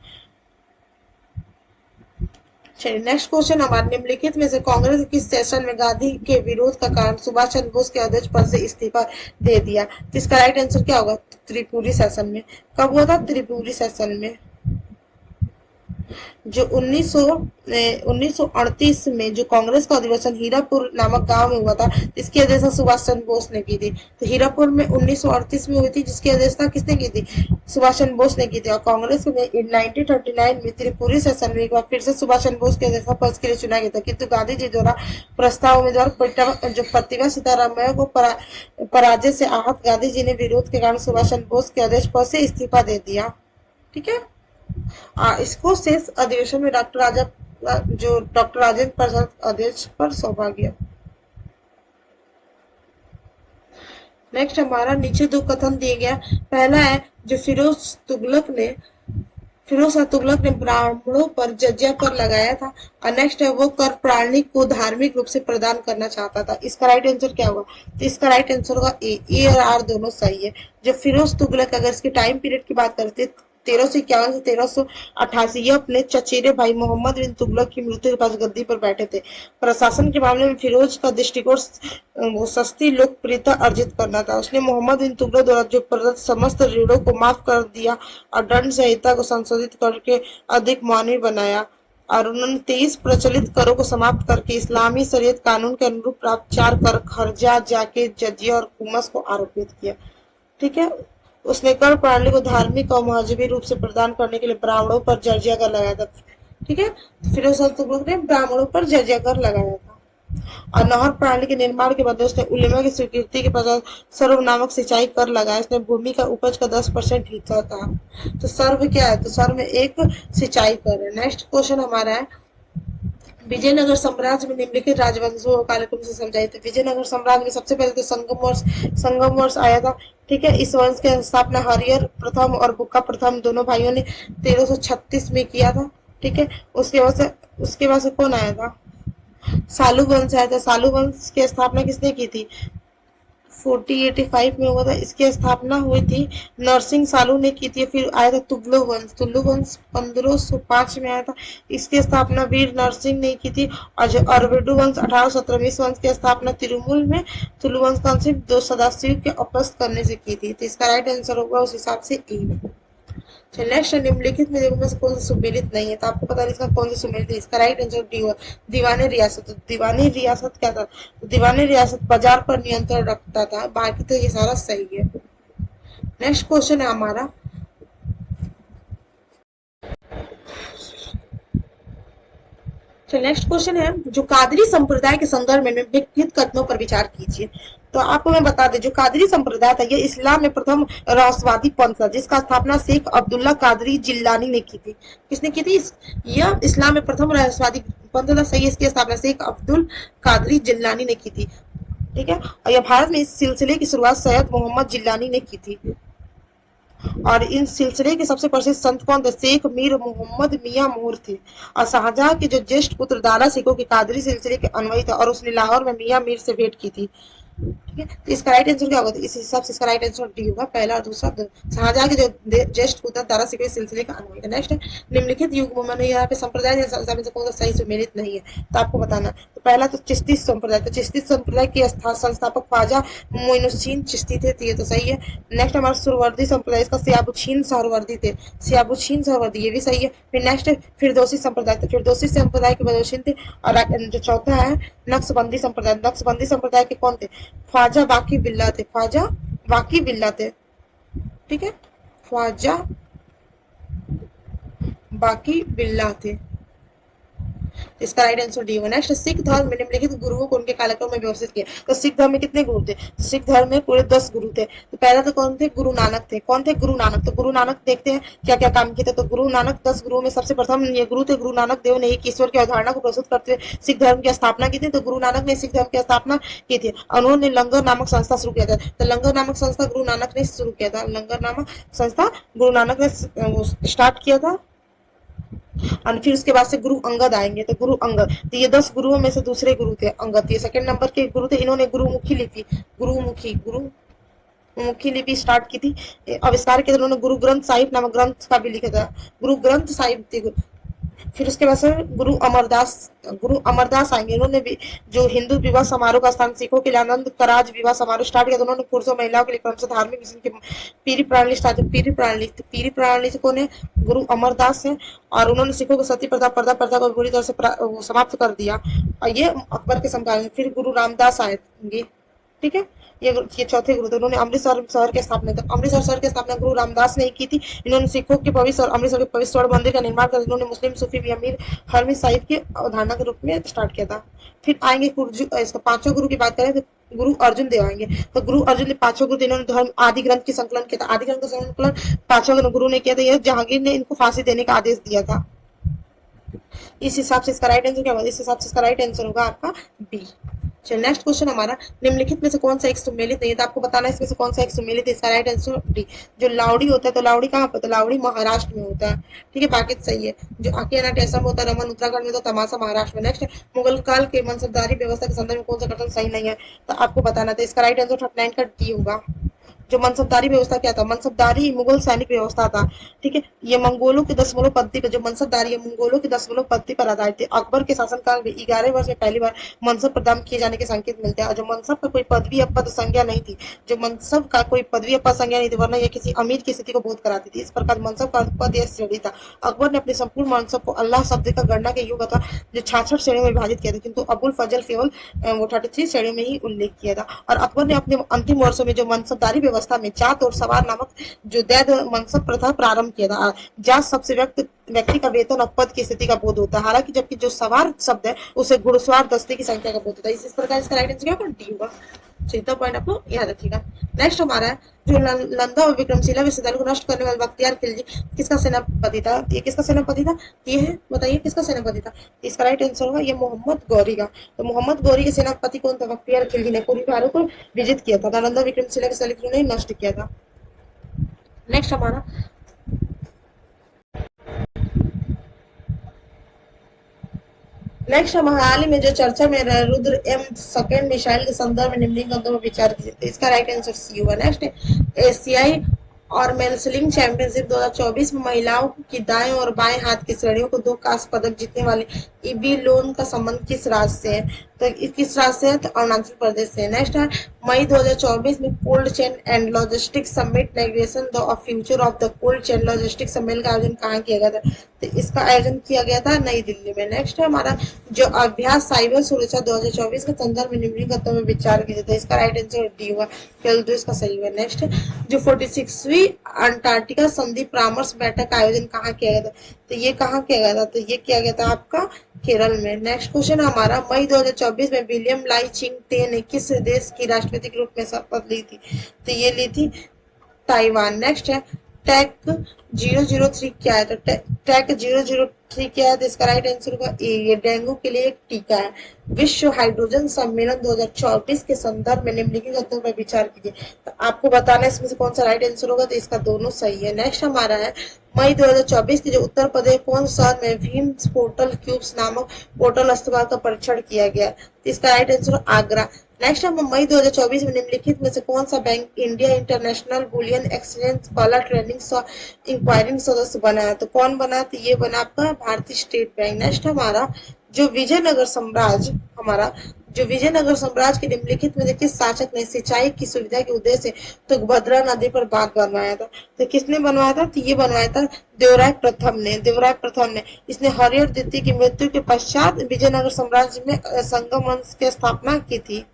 चलिए नेक्स्ट क्वेश्चन हमारे, निम्नलिखित में से कांग्रेस के किस सेशन में गांधी के विरोध का कारण सुभाष चंद्र बोस के अध्यक्ष पद से इस्तीफा दे दिया? तो इसका राइट आंसर क्या होगा? त्रिपुरी सेशन में। कब हुआ था? त्रिपुरी सेशन में। जो 1938 में जो कांग्रेस का अधिवेशन हीरापुर नामक गांव में हुआ था, इसकी अध्यक्षता सुभाष चंद्र बोस ने की थी। तो हीरापुर में 1938 में हुई थी, जिसकी अध्यक्षता किसने की थी? सुभाष चंद्र बोस ने की थी। और कांग्रेस में 1939 में त्रिपुरी सेशन में एक बार फिर से सुभाष चंद्र बोस की अध्यक्षता पद के लिए चुना गया था, किंतु गांधी जी द्वारा प्रस्ताव उम्मीदवार जो प्रतिभा सीतारामैया को पराजय से आहत गांधी जी ने विरोध के कारण सुभाष चंद्र बोस के अध्यक्ष पद से इस्तीफा दे दिया। ठीक है, इसको शेष अधिवेशन में डॉक्टर राजेंद्र प्रसाद अध्यक्ष पर सौंपा गया। नेक्स्ट हमारा नीचे 2 कथन दिए गया। पहला है जो फिरोज शाह तुगलक ने ब्राह्मणों पर जजिया कर लगाया था, और नेक्स्ट है वो कर प्रणाली को धार्मिक रूप से प्रदान करना चाहता था। इसका राइट आंसर क्या होगा? तो इसका राइट आंसर होगा ए और आर दोनों सही है। जो फिरोज तुगलक, अगर इसके टाइम पीरियड की बात करते 1351 से 1388, यह अपने चचेरे भाई मोहम्मद बिन तुगलक की मृत्यु के पास गद्दी पर बैठे थे। प्रशासन के मामले में फिरोज का दृष्टिकोण वो सस्ती लोकप्रियता अर्जित करना था। उसने मोहम्मद बिन तुगलक द्वारा जो प्रदत्त समस्त ऋणों को माफ कर दिया और दंड संहिता को संशोधित करके अधिक मानवीय बनाया, और उन्होंने 23 प्रचलित करों को समाप्त करके इस्लामी शरीयत कानून के अनुरूप प्राप्त 4 कर खर्जा, जाके, जजिया और खुमस को आरोपित किया। ठीक है, उसने कर प्रणाली को धार्मिक और मजहबी रूप से प्रदान करने के लिए ब्राह्मणों पर जजिया कर लगाया था। ठीक है, फिरोज शाह तुगलक ने ब्राह्मणों पर जजिया कर लगाया था। और नहर प्रणाली के निर्माण के बदले उसने उलेमा की स्वीकृति के पश्चात सर्व नामक सिंचाई कर लगाया। इसने भूमि का उपज का 10% हिस्सा था। तो सर्व क्या है? तो सर्व में एक सिंचाई कर है। नेक्स्ट क्वेश्चन हमारा है विजयनगर साम्राज्य में निम्नलिखित राजवंशों को कालक्रम से समझाइए। तो विजयनगर साम्राज्य में सबसे पहले तो संगम वर्ष आया था। ठीक है, इस वंश की स्थापना हरिहर प्रथम और बुक्का प्रथम दोनों भाइयों ने 1336 में किया था। ठीक है, उसके बाद से कौन आया था? सालू वंश आया था। सालू वंश की स्थापना किसने की थी? 1485 में हुआ था। इसकी स्थापना हुई थी नरसिंह सालू ने की थी। फिर आया था तुगलू वंश। तुगलू वंश 1505 में आया था। इसकी स्थापना वीर नरसिंह ने की थी। और जो अरवेडू वंश 1817 में, इस वंश की स्थापना तिरुमुल में तुलु वंश का सिर्फ दो सदस्यों के अपस्त करने से की थी। तो इसका राइट आंसर होगा उस हिसाब से ए। नेक्स्ट, निम्नलिखित में से कौन सा सुमेलित नहीं है? तो आपको पता नहीं इसका कौन सा सुमेलित है। इसका राइट आंसर डी होगा दीवानी रियासत। तो दीवानी रियासत क्या था? तो दीवानी रियासत बाजार पर नियंत्रण रखता था। बाकी तो ये सारा सही है। नेक्स्ट क्वेश्चन है हमारा, तो नेक्स्ट क्वेश्चन है, जो कादरी संप्रदाय के संदर्भ में निम्नलिखित कथनों पर विचार कीजिए। तो आपको मैं बता दें, जो कादरी संप्रदाय था, यह इस्लाम में प्रथम रहस्यवादी पंथ था, जिसका स्थापना शेख अब्दुल्ला कादरी जिलानी ने की थी। किसने की थी? यह इस्लाम में प्रथम रहस्यवादी पंथ था। सही, इसकी स्थापना शेख अब्दुल कादरी जिलानी ने की थी। ठीक है, और यह भारत में इस सिलसिले की शुरुआत सैयद मोहम्मद जिलानी ने की थी। और इन सिलसिले के सबसे प्रसिद्ध संत कौन थे? शेख मीर मोहम्मद मियां मोर थे। और शाहजहां के जो ज्येष्ठ पुत्र दारा सिकों के कादरी सिलसिले के अन्वयी थे, और उसने लाहौर में मियां मीर से भेंट की थी। ठीक है, तो इसका राइट आंसर क्या होगा? इस हिसाब से इसका राइट आंसर डी होगा, पहला और दूसरा। शाहजहां के जो ज्येष्ठ पुत्र दारा सिकों सिलसिले का अन्वयी था। नेक्स्ट है, निम्नलिखित युग में यहाँ पे संप्रदाय से कौन सा सही सुमेलित नहीं है? तो आपको बताना। तो पहला तो चिश्ती संप्रदाय। तो चिश्ती संप्रदाय के संस्थापक ख्वाजा मोइनुद्दीन चिश्ती थे। तो ये तो सही है। नेक्स्ट हमारा सुरवर्दी संप्रदाय, इसका सियाबुच्छीन सहरवर्दी थे। सियाबुच्छीन सहरवर्दी, ये भी सही है। फिर नेक्स्ट है फिरदौसी संप्रदाय। तो फिरदौसी संप्रदाय के बदौशीन थे। और जो चौथा है नक्शबंदी संप्रदाय। नक्शबंदी संप्रदाय के कौन थे? ख्वाजा बाकी बिल्ला थे। ख्वाजा बाकी बिल्ला थे। ठीक है, ख्वाजा बाकी बिल्ला थे। इसका राइट आंसर डी होगा। नेक्स्ट, सिख धर्म में निम्नलिखित गुरुओं को उनके कालक्रम में व्यवस्थित किया। तो सिख धर्म में कितने गुरु थे? सिख धर्म में पूरे 10 गुरु थे। तो पहला तो कौन थे? गुरु नानक थे। कौन थे? गुरु नानक। तो गुरु नानक देखते हैं क्या क्या काम किए थे। तो गुरु नानक 10 गुरुओं में सबसे प्रथम ये गुरु थे। गुरु नानक देव ने एक ईश्वर की अवधारणा को प्रस्तुत करते हुए सिख धर्म की स्थापना की थी। तो गुरु नानक ने सिख धर्म की स्थापना की थी। उन्होंने लंगर नामक संस्था शुरू किया था। तो लंगर नामक संस्था गुरु नानक ने शुरू किया था। लंगर नामक संस्था गुरु नानक ने स्टार्ट किया था। और फिर उसके बाद से गुरु अंगद आएंगे। तो गुरु अंगद, तो ये 10 गुरुओं में से दूसरे गुरु थे अंगद। ये सेकंड नंबर के गुरु थे। इन्होंने गुरुमुखी लिपि स्टार्ट की थी। आविष्कार किया था इन्होंने। गुरु ग्रंथ साहिब नामक ग्रंथ का भी लिखा था। गुरु ग्रंथ साहिब थे। फिर उसके बाद से गुरु अमरदास आएंगे। इन्होंने भी जो हिंदू विवाह समारोह का स्थान सिखों के लिए आनंद कराज विवाह समारोह स्टार्ट किया। तो उन्होंने पुरुषों महिलाओं के लिए क्रम से धार्मिक मिशन की पीरी प्रणाली स्टार्ट की। पीरी प्रणाली से कौन है? गुरु अमरदास है। और उन्होंने सिखों को सती प्रथा पर्दा प्रथा को बुरी तरह से समाप्त कर दिया। और ये अकबर के समकालीन में। फिर गुरु रामदास आएंगे। ठीक है, ये चौथे गुरु थे। उन्होंने अमृतसर शहर की स्थापना की। अमृतसर शहर की स्थापना गुरु रामदास ने की थी। इन्होंने सिखों के पवित्र और अमृतसर के पवित्र स्वर्ण मंदिर का निर्माण कर इन्होंने मुस्लिम सूफी अमीर हरमीत साहिब की अवधारणा के रूप में स्टार्ट किया था। फिर आएंगे इसका पांचों गुरु की बात करें तो गुरु अर्जुन देव आएंगे। तो गुरु अर्जुन ने पांचों गुरु इन्होंने धर्म आदि ग्रंथ की संकलन किया था। आदि ग्रंथ का संकलन पांचों गुरु ने किया था। यह जहांगीर ने इनको फांसी देने का आदेश दिया था। इस हिसाब से इसका राइट आंसर क्या होगा? इस हिसाब से इसका राइट आंसर होगा आपका बी। चलिए नेक्स्ट क्वेश्चन हमारा, निम्नलिखित में से कौन सा एक सुमेलित नहीं है? तो आपको बताना है इसमें से कौन सा एक सुमेलित है। इसका राइट आंसर डी। जो लावड़ी होता है, तो लावड़ी कहाँ पर? तो लावड़ी महाराष्ट्र में होता है। ठीक है, बाकी सही है। जो आकियानाट असम होता है, रमन उत्तराखंड में, तो तमाशा महाराष्ट्र में। नेक्स्ट, मुगल काल के मनसबदारी व्यवस्था के संदर्भ में कौन सा कथन सही नहीं है? तो आपको बताना था। इसका राइट आंसर 39 का डी होगा। जो मनसबदारी व्यवस्था क्या था? मनसबदारी मुगल सैनिक व्यवस्था था। ठीक है, ये मंगोलों के दसमलव पद्धति पर, जो मनसबदारी है मंगोलों के दसमलव पद्धति पर आधारित थी। अकबर के शासनकाल में 11 वर्ष में पहली बार मनसब प्रदान किए जाने के संकेत मिलते हैं। और जो मनसब का कोई पदवी या पद संज्ञा नहीं थी, जो मनसब का कोई पदवी या पद संज्ञा नहीं थी, वरना यह किसी अमीर की स्थिति को बोध कराती थी। इस प्रकार मनसब का पद यह श्रेणी था। अकबर ने अपने संपूर्ण मनसब को अल्लाह शब्द का गणना के युग अथवा जो 66 श्रेणियों में विभाजित किया था, किंतु अबुल फजल केवल वो 33 श्रेणियों में ही उल्लेख किया था। और अकबर ने अपने अंतिम वर्षों में जो मनसबदारी व्यवस्था में जात और सवार नामक जो दैद मनसब प्रथा प्रारंभ किया था। जात सबसे व्यक्ति का वेतन और पद की स्थिति का बोध होता है, हालांकि जबकि जो सवार शब्द है उसे घुड़सवार दस्ते की संख्या का बोध होता है। इस प्रकार इसका राइट आंसर क्या होगा? डी होगा। सीधा पॉइंट आप लोग याद रखिएगा। नेक्स्ट हमारा है जो नंदा और विक्रमशिला विश्वविद्यालय को नष्ट करने वाले बख्तियार खिलजी किसका सेनापति था? ये किसका सेनापति था? ये है, बताइए किसका सेनापति था? इसका राइट आंसर होगा ये मोहम्मद गौरी का। तो मोहम्मद गौरी के सेनापति कौन था? बख्तियार खिलजी ने पूरी भारत को विजित किया था। नालंदा विक्रमशिला विश्वविद्यालय ने नष्ट किया था। नेक्स्ट हमारा नेक्स्ट हम हाल ही में जो चर्चा में रहा रुद्र एम सेकेंड मिसाइल के संदर्भ में निम्नलिखित में विचार कीजिए। तो इसका राइट आंसर सी होगा। नेक्स्ट एशियाई और मेलस्लिंग चैंपियनशिप 2024 में महिलाओं की दाएं और बाएं हाथ की श्रेणियों को 2 कांस्य पदक जीतने वाली इबी लोन का संबंध किस राज्य से है? तो किस राज्य से है? तो अरुणाचल प्रदेश से। नेक्स्ट है मई 2024 में cold chain and logistics summit negotiation the future of the cold chain logistics सम्मेलन का आयोजन कहाँ किया गया था? तो इसका आयोजन किया गया था नई दिल्ली में। नेक्स्ट है हमारा जो अभ्यास साइबर सुरक्षा 2024 के संदर्भ में निम्नलिखित में विचार किया था। इसका राइट आंसर डी होगा। केवल 2 इसका सही है। नेक्स्ट जो 46वीं अंटार्कटिका संधि परामर्श बैठक का आयोजन कहाँ किया गया था? तो ये कहाँ किया गया था? तो ये किया गया था आपका केरल में। नेक्स्ट क्वेश्चन हमारा मई 2024 में विलियम लाई चिंग टे ने किस देश की राष्ट्रपति के रूप में शपथ ली थी? तो ये ली थी ताइवान। नेक्स्ट है टैक 003 क्या है? तो टैक 003 क्या है? तो इसका राइट आंसर होगा ए, ये डेंगू के लिए एक टीका है। विश्व हाइड्रोजन सम्मेलन 2024 के संदर्भ में निम्नलिखित तथ्यों पर विचार कीजिए। तो आपको बताना है इसमें से कौन सा राइट आंसर होगा। तो इसका दोनों सही है। नेक्स्ट हमारा है मई 2024 के जो उत्तर प्रदेश कौन शहर में भीम पोर्टल क्यूब्स नामक पोर्टल इस्तेमाल का परीक्षण किया गया? तो इसका राइट आंसर आगरा। नेक्स्ट हम मई 2024 में निम्नलिखित में से कौन सा bank India International Bullion Exchange collar trading inquiring सदस्य बना है? तो कौन बना? तो ये बना आपका भारतीय स्टेट बैंक। नेक्स्ट हमारा जो विजयनगर साम्राज्य जो विजयनगर साम्राज्य के निम्नलिखित में किस शासक ने सिंचाई की सुविधा के उद्देश्य से तुंगभद्रा नदी पर बांध बनवाया था? तो किसने बनवाया था? तो ये बनवाया था देवराय प्रथम ने। इसने हरिहर द्वितीय की मृत्यु के पश्चात विजयनगर साम्राज्य में संगम वंश की स्थापना की थी।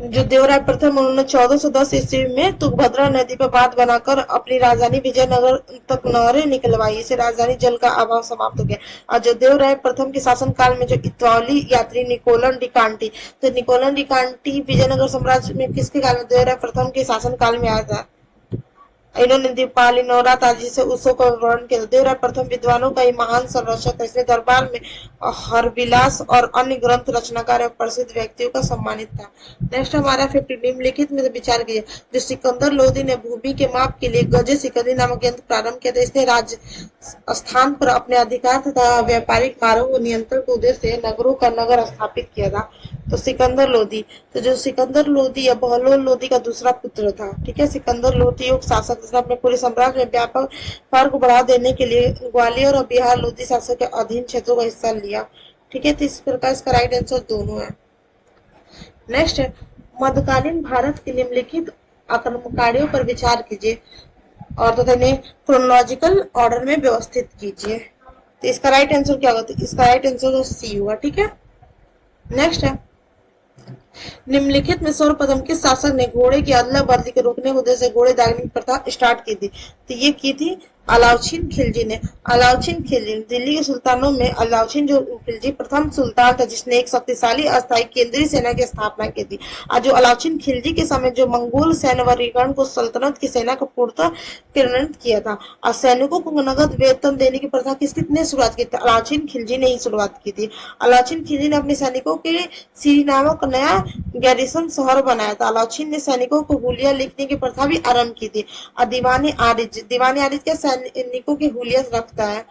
जो देवराय प्रथम उन्होंने 1410 ईस्वी में तुंगभद्रा नदी पर बांध बनाकर अपनी राजधानी विजयनगर तक नहरें निकलवाई। इसे राजधानी जल का अभाव समाप्त हो गया। और जो देवराय प्रथम के शासन काल में जो इतालवी यात्री निकोलन डिकांटी विजयनगर साम्राज्य में किसके काल में? देवराय प्रथम के शासन काल में आया था। इन्होंने दीपावली नवरात्र आदि से उत्सव का वर्णन किया। देवराय प्रथम विद्वानों का ही महान संरक्षक था। इसने दरबार में हरविलास और अन्य ग्रंथ रचनाकार एवं प्रसिद्ध व्यक्तियों का सम्मानित था। नेक्स्ट हमारा 50 निम्नलिखित में विचार कीजिए। जो सिकंदर लोदी ने भूमि के माप के लिए गजे सिकंदी नामक यंत्र प्रारंभ किया था। इसने राज्य स्थान पर अपने अधिकार तथा व्यापारिक मार्गों को नियंत्रण के उद्देश्य से नगरों का नगर स्थापित किया था। तो सिकंदर लोदी, तो जो सिकंदर लोदी या बहलोल लोदी का दूसरा पुत्र था। ठीक है, सिकंदर लोदी एक शासक जिसने अपने पूरे साम्राज्य में व्यापक व्यापार को बढ़ावा देने के लिए ग्वालियर और बिहार लोदी शासक के अधीन क्षेत्रों का हिस्सा लिया। ठीक है, तो इस प्रकार इसका राइट आंसर दोनों है। नेक्स्ट है मध्यकालीन भारत के निम्नलिखित आक्रमणकारियों पर विचार कीजिए और तथा इन्हें क्रोनोलॉजिकल ऑर्डर में व्यवस्थित कीजिए। तो इसका राइट आंसर क्या होगा? तो इसका राइट आंसर सी हुआ। ठीक है, नेक्स्ट है निम्नलिखित में सर्वप्रथम किस शासक ने घोड़े की अदला बदली के रोकने के उद्देश्य से घोड़े दागने की प्रथा स्टार्ट की थी? तो ये की थी अलाउद्दीन खिलजी ने। अलाउद्दीन खिलजी दिल्ली के सुल्तानों में अलाउद्दीन जो खिलजी प्रथम सुल्तान था जिसने एक शक्तिशाली अस्थायी केंद्रीय सेना की स्थापना की थी। और जो अलाउद्दीन खिलजी के समय जो मंगोल सैन्य वर्गीकरण को सल्तनत की सेना को पूर्णतः प्रेरित किया था और सैनिकों को नगद वेतन देने की प्रथा किसने शुरुआत की थी? अलाउद्दीन खिलजी ने ही शुरुआत की थी। अलाउद्दीन खिलजी ने अपने सैनिकों के लिए सीरी नामक नया गैरिसन शहर बनाया था। अलाउद्दीन ने सैनिकों को हुलिया लिखने की प्रथा भी आरंभ की थी। और दीवानी आरिज क्या सैनिकों की हुलिया रखता है?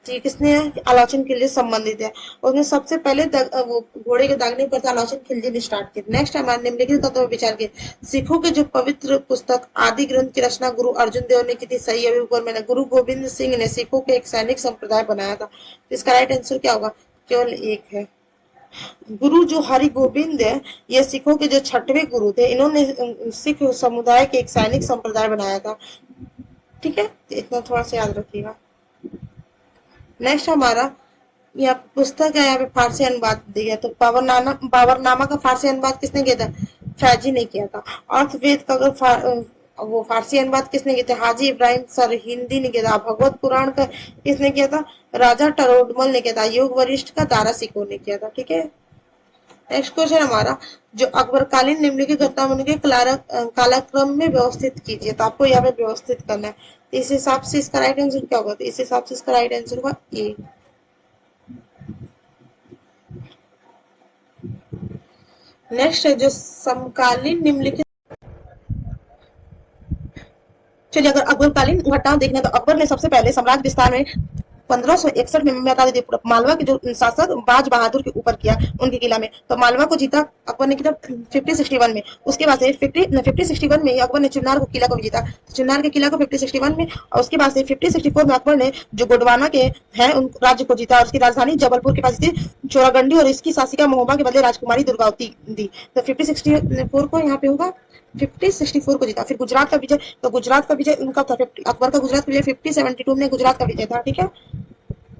तो किसने? अलाउद्दीन खिलजी संबंधित है। उसने सबसे पहले वो घोड़े के दागने पर अलाउद्दीन खिलजी ने स्टार्ट की। नेक्स्ट हमारे निम्नलिखित तत्वों पर विचार किए। सिखों के जो पवित्र पुस्तक आदि ग्रंथ की रचना गुरु अर्जुन देव ने की थी। सही अभी ऊपर मैंने गुरु गोविंद सिंह ने सिखों के एक सैनिक संप्रदाय बनाया था। इसका राइट आंसर क्या होगा? केवल एक है। गुरु जो हरि गोविंद है ये सिखों के जो 6वें गुरु थे। इन्होंने सिख समुदाय के एक सैनिक संप्रदाय बनाया था। ठीक है, इतना थोड़ा सा याद रखिएगा। नेक्स्ट हमारा यह पुस्तक है, यहाँ पे फारसी अनुवाद दिया। तो बाबरनामा का फारसी अनुवाद किसने किया था? फैजी ने किया था। अर्थवेद का अगर वो फारसी अनुवाद किसने किया था? हाजी इब्राहिम सर हिंदी ने किया था। भगवत पुराण का किसने किया था? राजा टरोडमल ने किया था। योग वरिष्ठ का दारा सिकोह ने किया था। ठीक है, नेक्स्ट क्वेश्चन हमारा, जो अकबरकालीन निम्नलिखित घटनाओं के कालक्रम में व्यवस्थित कीजिए। तो आपको यहाँ पे व्यवस्थित करना है। इस हिसाब से इसका राइट आंसर क्या होगा? तो इस हिसाब से इसका राइट आंसर होगा ए। नेक्स्ट है जो समकालीन निम्नलिखित, चलिए अगर अकबरकालीन घटनाओं देखना तो अकबर ने सबसे पहले साम्राज्य विस्तार में 1561 में बता देते मालवा के जो शासक बाज बहादुर के ऊपर किया उनके किला में, तो मालवा को जीता अकबर ने किया 5061 में। उसके बाद से 5061 में ही अकबर ने चुनार को किला को भी जीता, तो चुनार के किला को 5061 में, और उसके बाद से 5064 में अकबर ने जो गोडवाना के हैं उन राज्य को जीता और उसकी राजधानी जबलपुर के पास थी चोरागंडी और इसकी शासिका महोबा के बदले राजकुमारी दुर्गावती दी। तो 5064 को यहाँ पे होगा 5064 को जीता। फिर गुजरात का विजय, तो गुजरात का विजय उनका था अकबर का गुजरात का विजय 5072 में गुजरात का विजय था। ठीक है,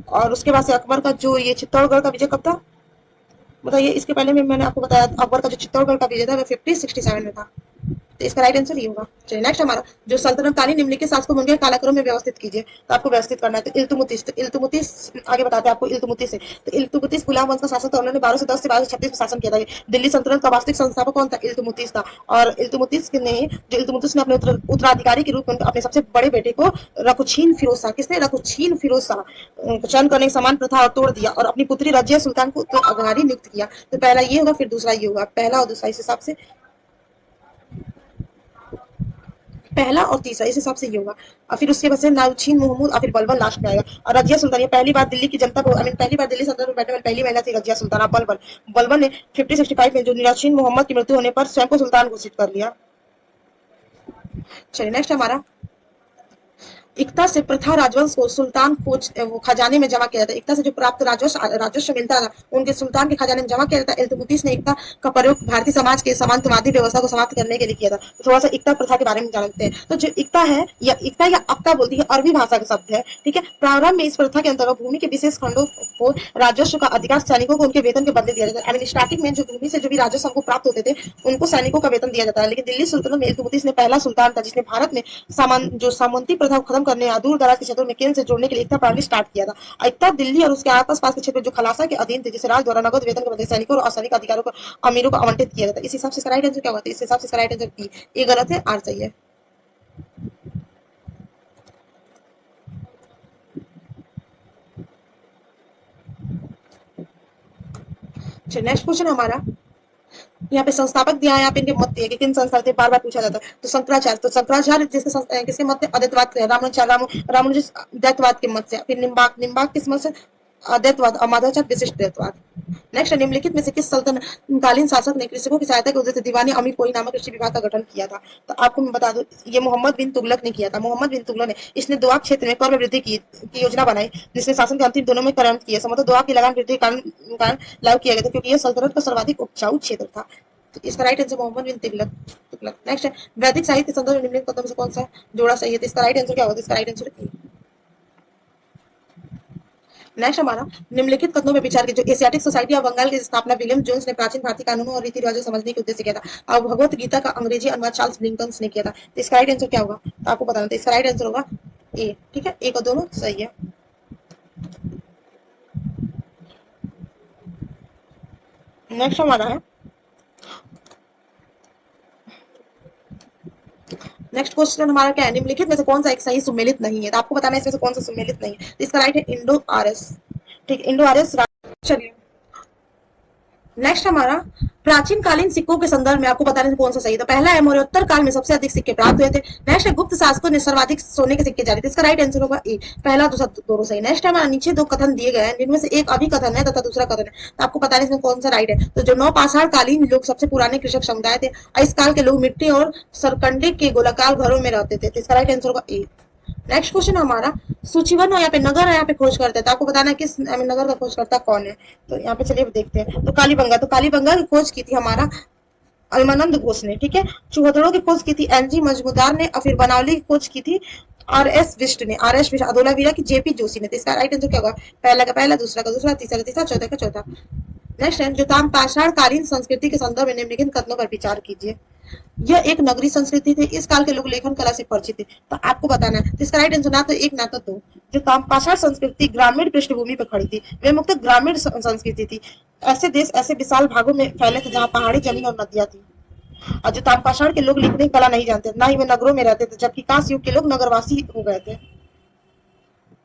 और उसके बाद से अकबर का जो ये चित्तौड़गढ़ का विजय कब था बताइए? इसके पहले में मैंने आपको बताया अकबर का जो चित्तौड़गढ़ का विजय था वो 5067 में था। तो इसका राइट आंसर ये होगा। चलिए नेक्स्ट हमारा, जो सल्तनतकालीन निम्नलिखित शासकों उनके कालक्रम में व्यवस्थित कीजिए। तो आपको व्यवस्थित करना है। तो इल्तुतमिश, तो इल्तुतमिश आगे बताते हैं आपको इल्तुतमिश है। तो इल्तुतमिश गुलाम वंश का शासक था। उन्होंने 1210 से 1236 में शासन किया था। दिल्ली सल्तनत का वास्तविक संस्थापक कौन था? इल्तुतमिश था। और इल्तुतमिश ने अपने उत्तराधिकारी के रूप में अपने सबसे बड़े बेटे को रकुछीन फिरोज शाह, किसने? रकुछीन फिरोज शाह चयन करने की समान प्रथा और तोड़ दिया और अपनी पुत्री रजिया सुल्तान को उत्तराधिकारी नियुक्त किया। तो पहला ये होगा, फिर दूसरा ये होगा। पहला और दूसरा इस हिसाब से, पहला और तीसरा इस हिसाब से ये होगा। और फिर उसके बाद से नाउछीन महमूद और फिर बलबन लास्ट में आएगा। और रजिया सुल्तान ये पहली बार दिल्ली की जनता को, पहली बार दिल्ली सल्तनत में बैठने वाली पहली महिला थी रजिया सुल्तान बलबन। बलबन ने 5065 में जो नाउछीन मोहम्मद की मृत्यु होने पर स्वयं को सुल्तान घोषित कर लिया। चलिए नेक्स्ट हमारा, इक्ता से प्रथा राजवंश को सुल्तान वो खजाने में जमा किया जाता है। इक्ता से जो प्राप्त राजस्व मिलता था उनके सुल्तान के खजाने में जमा किया जाता है। इल्तुतमिश ने इक्ता का प्रयोग भारतीय समाज के सामंतवादी व्यवस्था को समाप्त करने के लिए किया था। तो थोड़ा सा इक्ता प्रथा के बारे में जानते हैं। तो जो इक्ता है या इक्ता या अक्ता बोलती है, अरबी भाषा का शब्द है। ठीक है, प्रारंभ में इस प्रथा के अंतर्गत भूमि के विशेष खंडों को राजस्व का अधिकार सैनिकों को उनके वेतन के बदले दिया जाता है। स्टार्टिंग में जो भूमि से जो भी राजस्व हमको प्राप्त होते थे उनको सैनिकों का वेतन दिया जाता है। लेकिन दिल्ली सुल्तानत में इल्तुतमिश ने पहला सुल्तान था जिसने भारत में सामंती प्रथा को खत्म करने या दूर दराज के क्षेत्रों में केंद्र से जोड़ने के लिए इक्ता प्रणाली स्टार्ट किया था। इक्ता दिल्ली और उसके आसपास के क्षेत्र जो खलासा के अधीन थे, जिसे राज द्वारा नगद वेतन के बदले सैनिकों और असैनिक अधिकारों को अमीरों को आवंटित किया जाता है। इस हिसाब से राइट आंसर क्या होता है? इस हिसाब से राइट आंसर बी। ये गलत है, आर सही है। नेक्स्ट क्वेश्चन हमारा, यहाँ पे संस्थापक दिया है, यहाँ पे इनके मत दिए कि किन संस्था थे, बार बार पूछा जाता है। तो शंकराचार्य, तो शंकराचार्य किसके मत से? अद्वैतवाद के। रामानुज द्वैतवाद के मत से। फिर निम्बाक किस मत से? अद्वैतवाद। और माधवाचार्य विशिष्ट द्वैतवाद। नेक्स्ट, निम्नलिखित में से किस सल्तनकालीन शासक ने कृषकों की सहायता के उद्देश्य से दीवानी अमीर कोई नामक कृषि विभाग का गठन किया था? तो आपको मैं बता दूं, ये मोहम्मद बिन तुगलक ने किया था। मोहम्मद बिन तुगलक ने, इसने दोआब क्षेत्र में कर वृद्धि की योजना बनाई, जिसने शासन के अंतिम दोनों में करार किया। मतलब दोआब की लगान वृद्धि के कारण लागू किया गया था, क्योंकि यह सल्तनत का सर्वाधिक उपजाऊ क्षेत्र था। तो इसका राइट आंसर मोहम्मद बिन तुगलक। नेक्स्ट है, वैदिक साहित्य संदर्भ में निम्नलिखित कथनों में से कौन सा जोड़ा सही है? तो इसका राइट आंसर क्या होगा? इसका राइट आंसर ए। नेक्स्ट हमारा, निम्नलिखित कथनों में विचार की, जो एशियाटिक सोसाइटी ऑफ बंगाल की स्थापना विलियम जोन्स ने प्राचीन भारतीय कानूनों और रीति रिवाजों समझने के उद्देश्य किया था। और भगवत गीता का अंग्रेजी अनुवाद चार्ल्स ब्लिंकन्स ने किया था। तो इसका राइट आंसर क्या होगा? तो आपको बताना था। इसका राइट आंसर होगा ए। ठीक है, एक और दोनों सही है। नेक्स्ट हमारा है, नेक्स्ट क्वेश्चन हमारा क्या है? निम्नलिखित में से कौन सा एक सही सुमेलित नहीं है? तो आपको बताना है इसमें से कौन सा सुमेलित नहीं है। तो इसका राइट है इंडो आर्यस। ठीक, इंडो आर्यस। चलिए नेक्स्ट हमारा, प्राचीन कालीन सिक्कों के संदर्भ में आपको बताने से कौन सा सही है? तो पहला है, मौर्योत्तर काल में सबसे अधिक सिक्के प्राप्त हुए थे। नेक्स्ट है, गुप्त शासकों ने सर्वाधिक सोने के सिक्के जारी थे। इसका राइट आंसर होगा ए। पहला दूसरा दोनों सही। नेक्स्ट हमारा, नीचे दो कथन दिए गए हैं जिनमें से एक अभिकथन है तथा दूसरा कथन है। तो आपको बताने इसमें कौन सा राइट है? तो जो नौपाषाण कालीन लोग सबसे पुराने कृषक समुदाय थे, इस काल के लोग मिट्टी और सरकंडे के गोलाकार घरों में रहते थे। तो इसका राइट आंसर होगा ए। नेक्स्ट क्वेश्चन हमारा, सूचीबद्ध यहाँ पे नगर है, यहाँ पे खोज करते हैं। तो आपको बताना है किस नगर का खोजकर्ता कौन है। तो यहाँ पे चलिए देखते हैं। तो कालीबंगा, तो कालीबंगा की खोज की थी हमारा अलमानंद घोष ने। ठीक है, चौहदड़ों की खोज की थी एनजी मजमुदार ने। और फिर बनावली की खोज की थी आर.एस. विष्ट ने। आर.एस. विष्ट। अधोलावीरा की जेपी जोशी ने। तो इसका राइट आंसर क्या होगा? पहला का पहला, दूसरा का दूसरा, तीसरा का तीसरा, चौथा का चौथा। नेक्स्ट है, जो ताम्रपाषाण कालीन संस्कृति के संदर्भ में निम्नलिखित कथनों पर विचार कीजिए। यह एक नगरीय संस्कृति थी, इस काल के लोग लेखन कला से परिचित थे। तो आपको बताना है, तो इसका राइट आंसर ना तो एक ना तो दो। जो पाषाण संस्कृति ग्रामीण पृष्ठभूमि पर खड़ी थी, वे मुक्त ग्रामीण संस्कृति थी। ऐसे देश ऐसे विशाल भागों में फैले थे जहाँ पहाड़ी जमीन और नदियां थी। और जो ताम्रपाषाण के लोग लिखने की कला नहीं जानते, ना ही वे नगरों में रहते थे, जबकि कांस्य युग के लोग नगरवासी हो गए थे।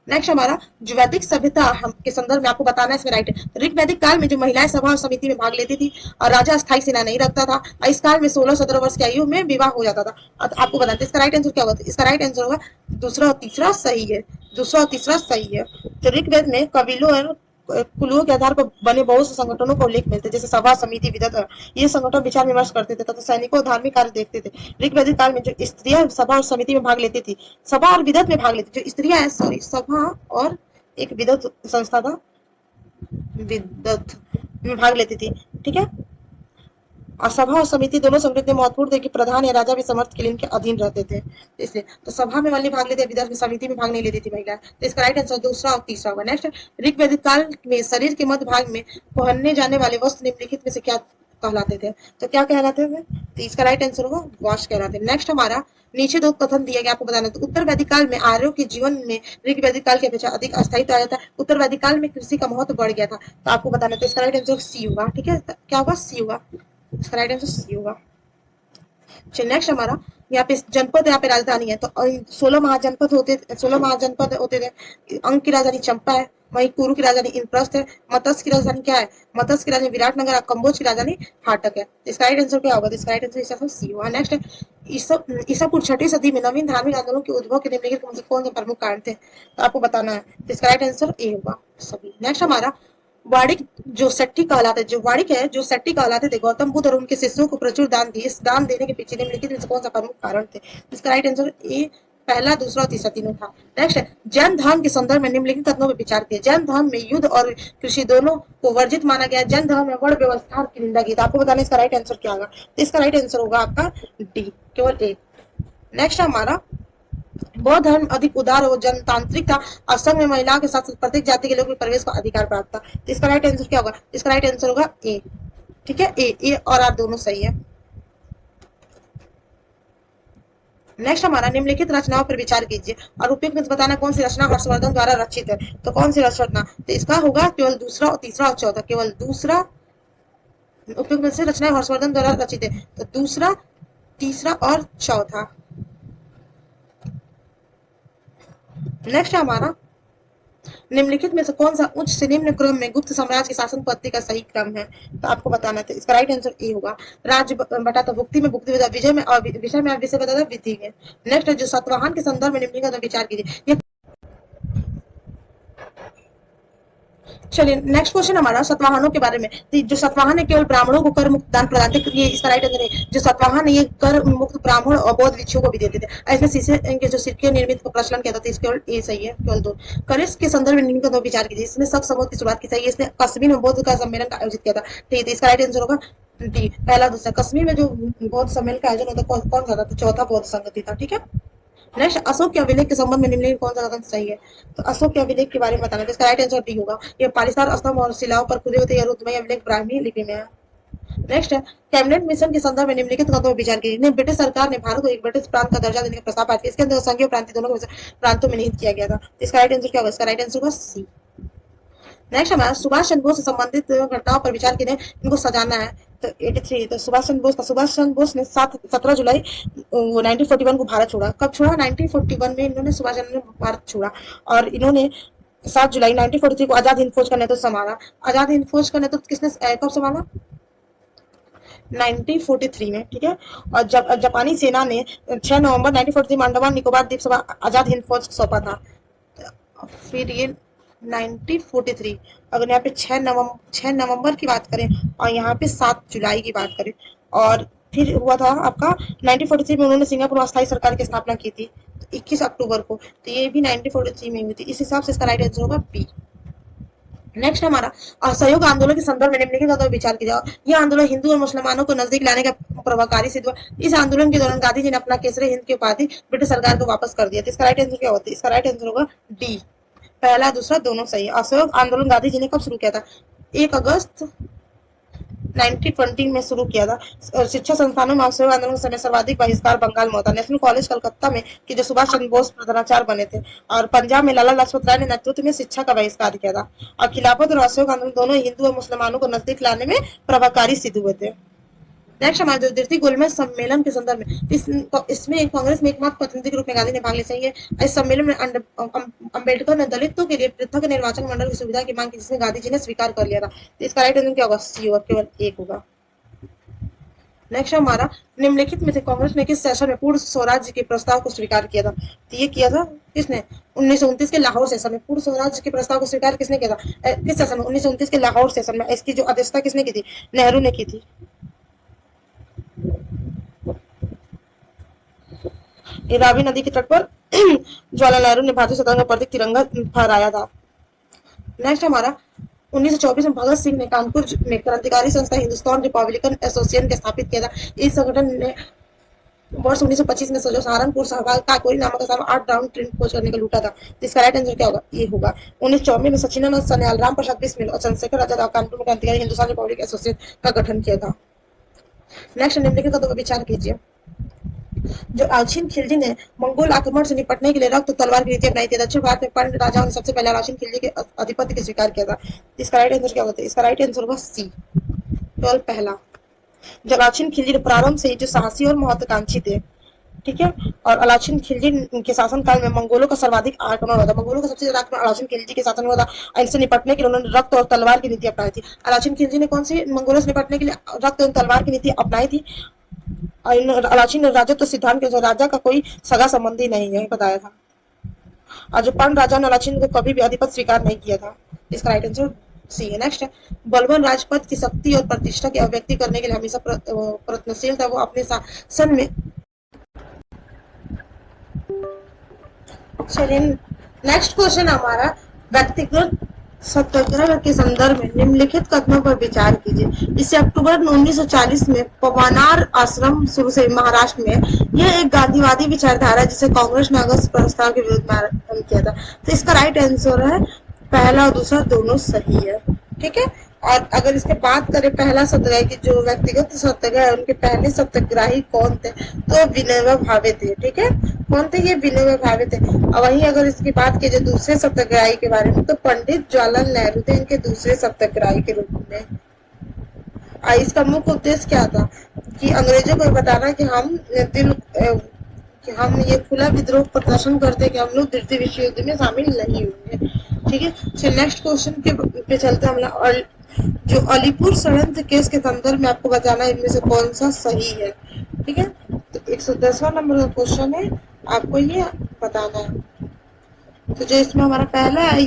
नेक्स्ट हमारा जो वैदिक सभ्यता के संदर्भ में आपको बताना है इसमें राइट है। तो ऋग वैदिक काल में जो महिलाएं सभा और समिति में भाग लेती थी और राजा स्थायी सेना नहीं रखता था, और इस काल में 16-17 वर्ष की आयु में विवाह हो जाता था। आपको बताना है इसका राइट आंसर क्या होगा। इसका राइट आंसर होगा दूसरा और तीसरा सही है। दूसरा और तीसरा सही है। तो ऋग्वेद में कबीलों और कुलुओं के आधार पर बने बहुत से संगठनों का उल्लेख मिलते, जैसे सभा, समिति, विदत। ये संगठन विचार विमर्श करते थे तथा सैनिकों धार्मिक कार्य देखते थे। ऋग्वैदिक काल में जो स्त्रियां सभा और समिति में भाग लेती थी, सभा और विदत में भाग लेती, जो स्त्रियां सॉरी सभा और एक विदत संस्था था, विदत में भाग लेती थी, ठीक है। और सभा और समिति दोनों संगठन महत्वपूर्ण थे कि प्रधान या राजा भी समर्थ के लिए इनके अधीन रहते थे, इसलिए तो सभा में वाली भाग लेते, विदत में, समिति में भाग नहीं लेती थी महिला। तो इसका राइट आंसर दूसरा और तीसरा होगा। नेक्स्ट, ऋग्वैदिक काल में शरीर के मध्य भाग में पहनने जाने वाले वस्त्र निम्नलिखित में से क्या कहलाते थे। तो क्या कहलाते थे, तो इसका राइट आंसर होगा वॉश कहलाते। नेक्स्ट हमारा नीचे दो कथन दिया गया आपको बताना। तो उत्तर वैदिक काल में आर्यों के जीवन में ऋग वैदिक काल की अपेक्षा अधिक अस्थायित्व आया था। उत्तर वैदिक काल में कृषि का महत्व बढ़ गया था। तो आपको बताना, तो इसका राइट आंसर सी होगा, ठीक है। क्या होगा, सी होगा। इसका राइट आंसर सी होगा। चलिए नेक्स्ट हमारा यहाँ पे जनपद, यहाँ पे राजधानी है। तो 16 महाजनपद होते थे। अंक की राजधानी चंपा है, वहीं कुरु की राजधानी इंद्रप्रस्थ है। मत्स्य की राजधानी क्या है, मत्स्य की राजधानी विराटनगर और कम्बोज की राजधानी फाटक है। इसका राइट आंसर क्या होगा, इसका राइट आंसर इसका सी होगा। नेक्स्ट, ईसा पूर्व 6वीं सदी में नवीन धार्मिक आंदोलन के उद्भव के निम्नलिखित में से कौन से प्रमुख कारण थे। तो आपको बताना है, तो इसका राइट आंसर ए होगा सभी। नेक्स्ट हमारा वाणिक जो सेट्टी कहलाते, जो वाणिक है जो सेट्टी कहलाते थे, गौतम बुद्ध और उनके शिष्यों को प्रचुर दान दिए। इस दान देने के पीछे निम्नलिखित में से कौन सा प्रमुख कारण थे। इसका राइट आंसर ए पहला, दूसरा और तीसरा तीनों था। नेक्स्ट, जैन धर्म के संदर्भ में निम्नलिखित कथनों पर विचार किया। जैन धर्म में युद्ध और कृषि दोनों को वर्जित माना गया। जैन धर्म में वर्ण व्यवस्था की निंदा की। तो आपको बताना इसका राइट आंसर क्या होगा। तो इसका राइट आंसर होगा आपका डी, केवल ए। नेक्स्ट हमारा बौद्ध धर्म अधिक उदार और जनतांत्रिक था। और संघ में महिलाओं के साथ प्रत्येक जाति के लोगों को प्रवेश का अधिकार प्राप्त था। तो इसका राइट आंसर क्या होगा, इसका राइट आंसर होगा ए, ठीक है। ए और आर दोनों सही है। नेक्स्ट हमारा निम्नलिखित रचनाओं पर विचार कीजिए और उपयुक्त में बताना कौन सी रचना हर्षवर्धन द्वारा रचित है। तो कौन सी रचना, तो इसका होगा केवल दूसरा और तीसरा और चौथा, केवल दूसरा। उपयुक्त में से रचना हर्षवर्धन द्वारा रचित है, तो दूसरा, तीसरा और चौथा। नेक्स्ट हमारा निम्नलिखित में से कौन सा उच्च से निम्न क्रम में गुप्त साम्राज्य की शासन पद्धति का सही क्रम है। तो आपको बताना है, इसका राइट आंसर ए होगा। राज्य बटा तो भुक्ति में, भुक्ति बता विजय में, और विषय में विषय बता विधि में। नेक्स्ट, जो सतवाहन के संदर्भ में निम्नलिखित विचार कीजिए। चलिए नेक्स्ट क्वेश्चन हमारा सतवाहनों के बारे में। तो जो सतवाहन है केवल ब्राह्मणों को कर मुक्त दान प्रदान करते, ये इसका राइट आंसर है। जो सतवाहन है ये कर मुक्त ब्राह्मण और बौद्ध भिक्षुओं को भी देते थे। ऐसे शीशे के जो सिक्के निर्मित को प्रचलन किया था, तो इसके केवल ए सही है, केवल दो। कनिष्क के संदर्भ में निम्नलिखित दो विचार कीजिए। इसने सब समूह की शुरुआत की थी, इसने कश्मीर में बौद्ध का सम्मेलन का आयोजित किया था। ठीक है, इसका राइट आंसर होगा डी, पहला दूसरा। कश्मीर में जो बौद्ध सम्मेलन का आयोजन होता कौन सा था, तो चौथा बौद्ध संगति था, ठीक है। नेक्स्ट, अशोक के अभिलेख के संबंध में निम्नलिखित कौन सा कथन सही है। तो अशोक के अभिलेख के बारे में बताना, इसका राइट आंसर डी होगा। ये पालिसार स्तंभ और शिलाओं पर खुदे होते, यह रुद्रमय अभिलेख ब्राह्मी लिपि में है। नेक्स्ट है कैबिनेट मिशन के संदर्भ में निम्नलिखित कथनों पर विचार कीजिए। ब्रिटिश सरकार ने भारत को एक ब्रिटिश प्रांत का दर्जा देने का प्रस्ताव पारित किया। इसके अंदर संघीय प्रांतीय दोनों को प्रांतों में निहित किया गया था। इसका राइट आंसर क्या होगा, इसका राइट आंसर होगा सी। नेक्स्ट हमारा सुभाष चंद्र बोस से संबंधित घटनाओं पर विचार कीजिए, इनको सजाना है। तो 83, तो सुभाष चंद्र बोस ने 17 जुलाई 1941 को भारत छोड़ा। कब छोड़ा, 1941 में इन्होंने सुभाष चंद्र ने भारत छोड़ा। और इन्होंने 7 जुलाई 1943 को आजाद हिंद फौज का नेतृत्व संभाला। आजाद हिंद फौज का नेतृत्व किसने कब संभाला, 1943 में, ठीक है। और जब जापानी सेना ने 6 नवंबर 1943 में अंडमान निकोबार द्वीप समूह आजाद हिंद फौज सौंपा था। फिर ये 1943, अगर यहाँ पे 6 नवंबर की बात करें और यहाँ पे 7 जुलाई की बात करें, और फिर हुआ था आपका 1943 में उन्होंने सिंगापुर में अस्थायी सरकार की स्थापना की थी 21 अक्टूबर को। तो ये भी 1943 में हुई थी। इस हिसाब से इसका राइट आंसर होगा बी। नेक्स्ट हमारा असहयोग आंदोलन के संदर्भ में निम्नलिखित का विचार किया जाए। यह आंदोलन हिंदू और मुसलमानों को नजदीक लाने का प्रभावकारी सिद्ध हुआ। इस आंदोलन के दौरान गांधी जी ने अपना केसरी हिंद की उपाधि ब्रिटिश सरकार को वापस कर दिया। तो इसका राइट आंसर क्या होता है, इसका राइट आंसर होगा डी, पहला दूसरा दोनों सही। असहयोग आंदोलन गांधी जी ने कब शुरू किया था, 1 अगस्त 1920 में शुरू किया था। और शिक्षा संस्थानों में असहयोग आंदोलन के समय सर्वाधिक बहिष्कार बंगाल में होता। नेशनल कॉलेज कलकत्ता में कि जो सुभाष चंद्र बोस प्रधानाचार्य बने थे, और पंजाब में लाला लाजपत राय ने नेतृत्व में शिक्षा का बहिष्कार किया था। और खिलाफत और असहयोग आंदोलन दोनों हिंदू और मुसलमानों को नजदीक लाने में प्रभावकारी सिद्ध हुए थे। नेक्स्ट हमारे जो द्वितीय गोलमेज सम्मेलन के संदर्भ में इसमें कांग्रेस में एकमात्र प्रतिनिधि के रूप में गांधी ने भाग लिया। सही है। इस सम्मेलन में अम्बेडकर ने दलितों के लिए पृथक निर्वाचन मंडल की सुविधा की मांग की, जिसने गांधी जी ने स्वीकार कर लिया था। तो इसका राइट आंसर क्या होगा? सी होगा, केवल एक होगा। नेक्स्ट हमारा निम्नलिखित में से कांग्रेस ने किस सेशन में पूर्ण स्वराज्य के प्रस्ताव को स्वीकार किया था? तो ये किया था किसने? 1929 के लाहौर सेशन में पूर्ण स्वराज्य के प्रस्ताव को स्वीकार किसने किया था? किस सेशन में? 1929 के लाहौर सेशन में। इसकी जो अध्यक्षता किसने की थी? नेहरू ने की थी। रावी नदी के तट पर जवाहरलाल नेहरू ने भारतीय स्वतंत्रता का प्रतीक तिरंगा फहराया था। नेक्स्ट हमारा 1924 में भगत सिंह ने कानपुर में क्रांतिकारी संस्था हिंदुस्तान रिपब्लिकन एसोसिएशन के स्थापित किया था। इस संगठन ने वर्ष 1925 में जो सहारनपुर सहवाग काकोरी नामक स्थान 8 राउंड ट्रेन खोज करने का लूटा था। तो इसका राइट आंसर क्या होगा? ये होगा। 1994 में सचिदानंद सन्याल, राम प्रसाद बिस्मिल और चंद्रशेखर आजाद कानपुर में क्रांतिकारी हिंदुस्तान रिपब्लिक एसोसिएशन का गठन किया था। नेक्स्ट निम्नलिखित का तो विचार कीजिए। जो अलाउद्दीन खिलजी ने मंगोल आक्रमण से निपटने के लिए रक्त तलवार की नीति अपनाई थी। दक्षिण भारत में पांड्य राजाओं ने सबसे पहले अलाउद्दीन खिलजी के आधिपत्य को स्वीकार किया था। इसका राइट आंसर क्या होता है? इसका राइट आंसर होगा सी, केवल पहला। अलाउद्दीन खिलजी प्रारंभ से ही जो साहसी और महत्वाकांक्षी थे, ठीक है। और अलाउद्दीन खिलजी के शासनकाल में मंगोलों का सर्वाधिक आक्रमण हुआ था। मंगोलों का सबसे ज्यादा आक्रमण अलाउद्दीन खिलजी के शासन में हुआ था। इनसे निपटने के लिए उन्होंने रक्त और तलवार की नीति अपनाई थी। अलाउद्दीन खिलजी ने कौन सी मंगोलों से निपटने के लिए रक्त और तलवार की नीति अपनाई थी? अलाउद्दीन राजत्व सिद्धांत के अनुसार राजा का कोई सगा संबंधी नहीं है, बताया था। और जो पांड्य राजा ने अलाउद्दीन को कभी भी अधिपति स्वीकार नहीं किया था। इसका राइट आंसर सी है। नेक्स्ट है, बलबन राजपथ की शक्ति और प्रतिष्ठा की अभिव्यक्ति करने के लिए हमेशा प्रयत्नशील था। वो अपने शासन में चलिए नेक्स्ट क्वेश्चन हमारा व्यक्तिगत सत्याग्रह के संदर्भ में निम्नलिखित कथनों पर विचार कीजिए। इसे अक्टूबर 1940 में पवनार आश्रम शुरू से महाराष्ट्र में यह एक गांधीवादी विचारधारा जिसे कांग्रेस ने अगस्त प्रस्ताव के विरुद्ध में आरंभ किया था। तो इसका राइट आंसर है पहला और दूसरा दोनों सही है, ठीक है। और अगर इसके बात करें पहला सत्याग्रह की, जो व्यक्तिगत सत्याग्रह है उनके पहले सत्याग्रही कौन थे? तो विनोबा भावे थे, ठीक है। कौन थे ये? विनोबा भावे थे। और वहीं अगर इसकी बात की जो दूसरे सत्याग्रही के बारे में, तो पंडित जवाहरलाल नेहरू थे इनके दूसरे सत्याग्रही के रूप में। इसका मुख्य उद्देश्य क्या था? कि अंग्रेजों को बताना कि हम ये खुला विद्रोह प्रदर्शन करते कि हम लोग द्वितीय विश्व युद्ध में शामिल नहीं होंगे, ठीक है। चलिए नेक्स्ट क्वेश्चन पे चलते हैं। और जो अलीपुर षड्यंत्र केस के संदर्भ में आपको बताना है इनमें से कौन सा सही है, ठीक है। तो 110वां नंबर का क्वेश्चन है, आपको ये बताना है। तो जो इसमें हमारा पहला है,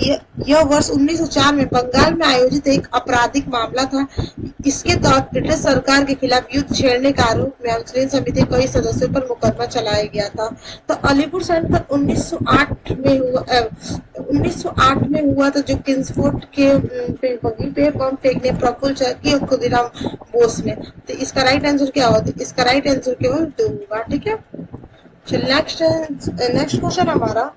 यह वर्ष 1904 में बंगाल में आयोजित एक आपराधिक मामला था। इसके तहत ब्रिटिश सरकार के खिलाफ युद्ध छेड़ने के आरोप में अंतरीण समिति कई सदस्यों पर मुकदमा चलाया गया था। तो अलीपुर षड्यंत्र 1908 में हुआ था, जो किंग्सफोर्ड के पे बम फेंकने प्रफुल्ल चाकी और खुदीराम बोस ने। तो इसका राइट आंसर क्या होगा? इसका राइट आंसर केवल 2 होगा, ठीक है। चलिए नेक्स्ट क्वेश्चन हमारा,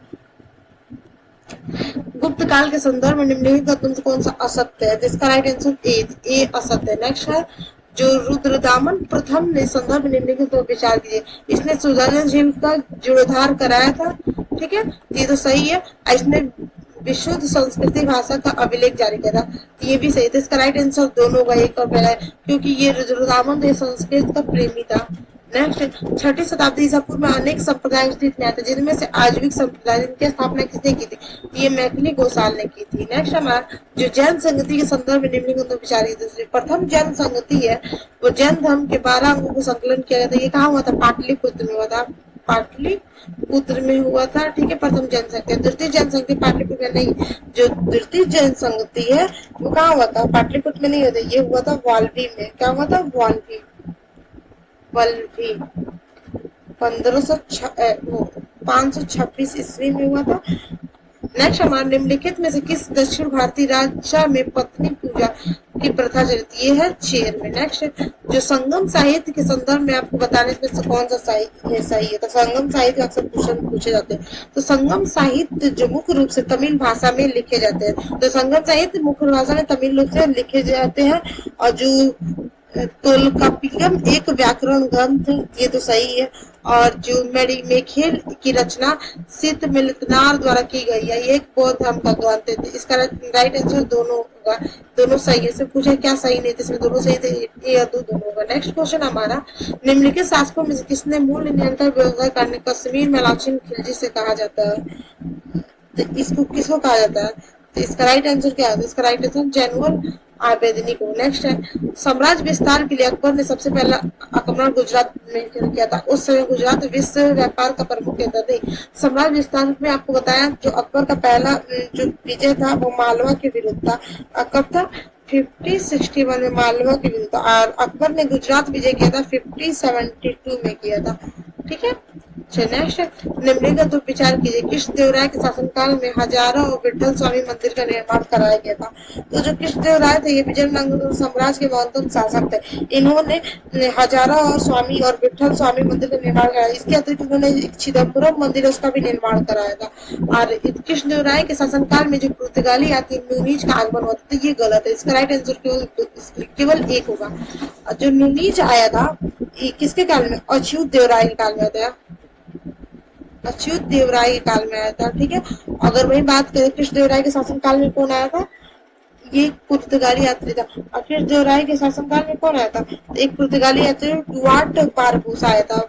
गुप्त काल के संदर्भ में निम्नलिखित कथन से कौन सा असत्य है? जिसका राइट आंसर ए असत्य है। नेक्स्ट है, जो रुद्रदामन प्रथम ने संदर्भ में निम्नलिखित पर विचार कीजिए। इसने सुधारनशील का जीर्णोद्धार कराया था, ठीक है। ये तो सही है। इसने विशुद्ध संस्कृति भाषा का अभिलेख जारी किया था, ये भी सही था। इसका राइट आंसर दोनों का एक और पहला है, क्योंकि ये रुद्रदामन संस्कृत का प्रेमी था। नेक्स्ट, 6ठी शताब्दी ईसा पूर्व में अनेक संप्रदाय अस्तित्व में आए थे, जिनमें से आजीविक संप्रदाय जिनकी स्थापना किसने की थी? ये मैथिली गोसाल ने की थी। नेक्स्ट हमारा, जो जैन संगति के संदर्भ में निम्नलिखित विचार कीजिए। प्रथम जैन संगति है वो जैन धर्म के 12 अंगों को संकलन किया गया था। ये कहाँ हुआ था? पाटलिपुत्र में हुआ था। पाटलिपुत्र में हुआ था, ठीक है। प्रथम जैन संगति। द्वितीय जैन संगति पाटलिपुत्र में नहीं, जो द्वितीय जैन संगति है वो कहाँ हुआ था? पाटलिपुत्र में नहीं हुआ था, ये हुआ था वाल्वी में। क्या हुआ था? वाल्वी 526 ईस्वी में हुआ था। नेक्स्ट हमारे निम्नलिखित में से किस दक्षिण भारतीय राज्य में पत्नी पूजा की प्रथा चलती है? चेर में। नेक्स्ट, जो संगम साहित्य के संदर्भ में आपको बताने में से कौन सा सही है? तो संगम साहित्य अक्सर क्वेश्चन पूछे जाते हैं। तो संगम साहित्य जो मुख्य रूप से तमिल भाषा में लिखे जाते हैं, तो संगम साहित्य मुख्य भाषा में तमिल रूप से लिखे जाते हैं। और जो तोल्कापिकम एक व्याकरण ग्रंथ, ये तो सही है। और जो मेखेल की रचना सिद्ध मिलतनार द्वारा की गई है, ये एक बौद्ध धर्म का ग्रंथ है। इसका राइट आंसर दोनों होगा, दोनों सही है। इसमें पूछे क्या सही नहीं, इसमें दोनों सही थे, ए या दो दोनों होगा। नेक्स्ट क्वेश्चन हमारा, निम्नलिखित शासकों में से किसने मूल नियंत्रण व्यवस्था करने कश्मीर में लाचिन खिलजी से कहा जाता है? तो इसको किसको कहा जाता है? तो इसका राइट आंसर क्या है? इसका राइट आंसर जैनुअल आबेदनी को। नेक्स्ट है, साम्राज्य विस्तार के लिए अकबर ने सबसे पहला आक्रमण गुजरात में किया था। उस समय गुजरात विश्व व्यापार का प्रमुख केंद्र थी। साम्राज्य विस्तार में आपको बताया जो अकबर का पहला जो विजय था वो मालवा के विरुद्ध था। कब था? 5061 में मालवा के विरुद्ध। और अकबर ने गुजरात विजय किया था 5072 में किया था। ठीक है, नेक्स्ट निम्नलिखित विचार कीजिए, कृष्णदेवराय के शासनकाल में हजारों और विठल स्वामी मंदिर का निर्माण कराया गया था। तो जो कृष्णदेवराय थे ये विजयनगर साम्राज्य के महत्वपूर्ण शासक थे। इन्होंने हजारों और स्वामी और विठल स्वामी मंदिर का निर्माण कराया। इसके अतिरिक्त उन्होंने चिदम्बरम मंदिर उसका भी निर्माण कराया था। और कृष्णदेवराय के शासनकाल में जो पुर्तगाली यात्री न्यूनीज का आगमन हुआ था, तो ये गलत है। इसका राइट आंसर केवल एक होगा। जो न्यूनीज आया था किसके काल में? अच्युत देवराय के काल में आया था। अच्युत देवराय के काल में आया था। ठीक है, अगर वही बात करें कृष्णदेवराय के शासन काल में कौन आया था? ये पुर्तगाली यात्री था। और कृष्णदेवराय के शासन काल में कौन आया था? तो एक पुर्तगाली यात्री डुआर्ट बारबोसा आया था।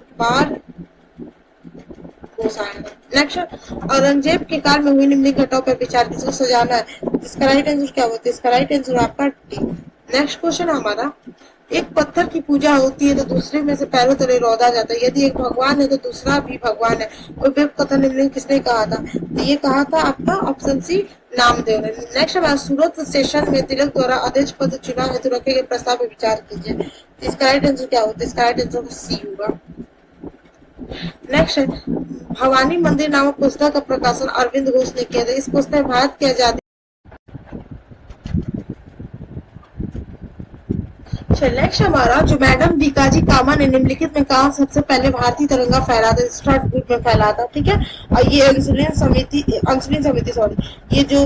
नेक्स्ट, औरंगजेब के काल में हुई निम्नलिखित घटनाओं पर विचार किसको सजाना है? इसका राइट आंसर क्या होता है? इसका राइट आंसर आपका डी। नेक्स्ट क्वेश्चन हमारा, एक पत्थर की पूजा होती है तो दूसरे में से पैरों तले रौदा जाता है। यदि एक भगवान है तो दूसरा भी भगवान है। और वेब कथन निम्नलिखित किसने कहा था? तो ये कहा था आपका ऑप्शन सी नामदेव ने। नेक्स्ट हमारा, सूरत स्टेशन में तिलक द्वारा अध्यक्ष पद चुनाव हेतु रखे गए प्रस्ताव पर विचार कीजिए। इसका राइट आंसर क्या होता है? इसका राइट आंसर सी होगा। नेक्स्ट है, भवानी मंदिर नामक पुस्तक का प्रकाशन अरविंद घोष ने किया था। इस पुस्तक में भारत की आजादी। नेक्स्ट हमारा, जो मैडम बीकाजी कामा ने निम्नलिखित में कहा सबसे पहले भारतीय तिरंगा फहरा था? स्टार्ट ग्रुप में फैला था। ठीक है, और ये अंसुलिन समिति सॉरी, ये जो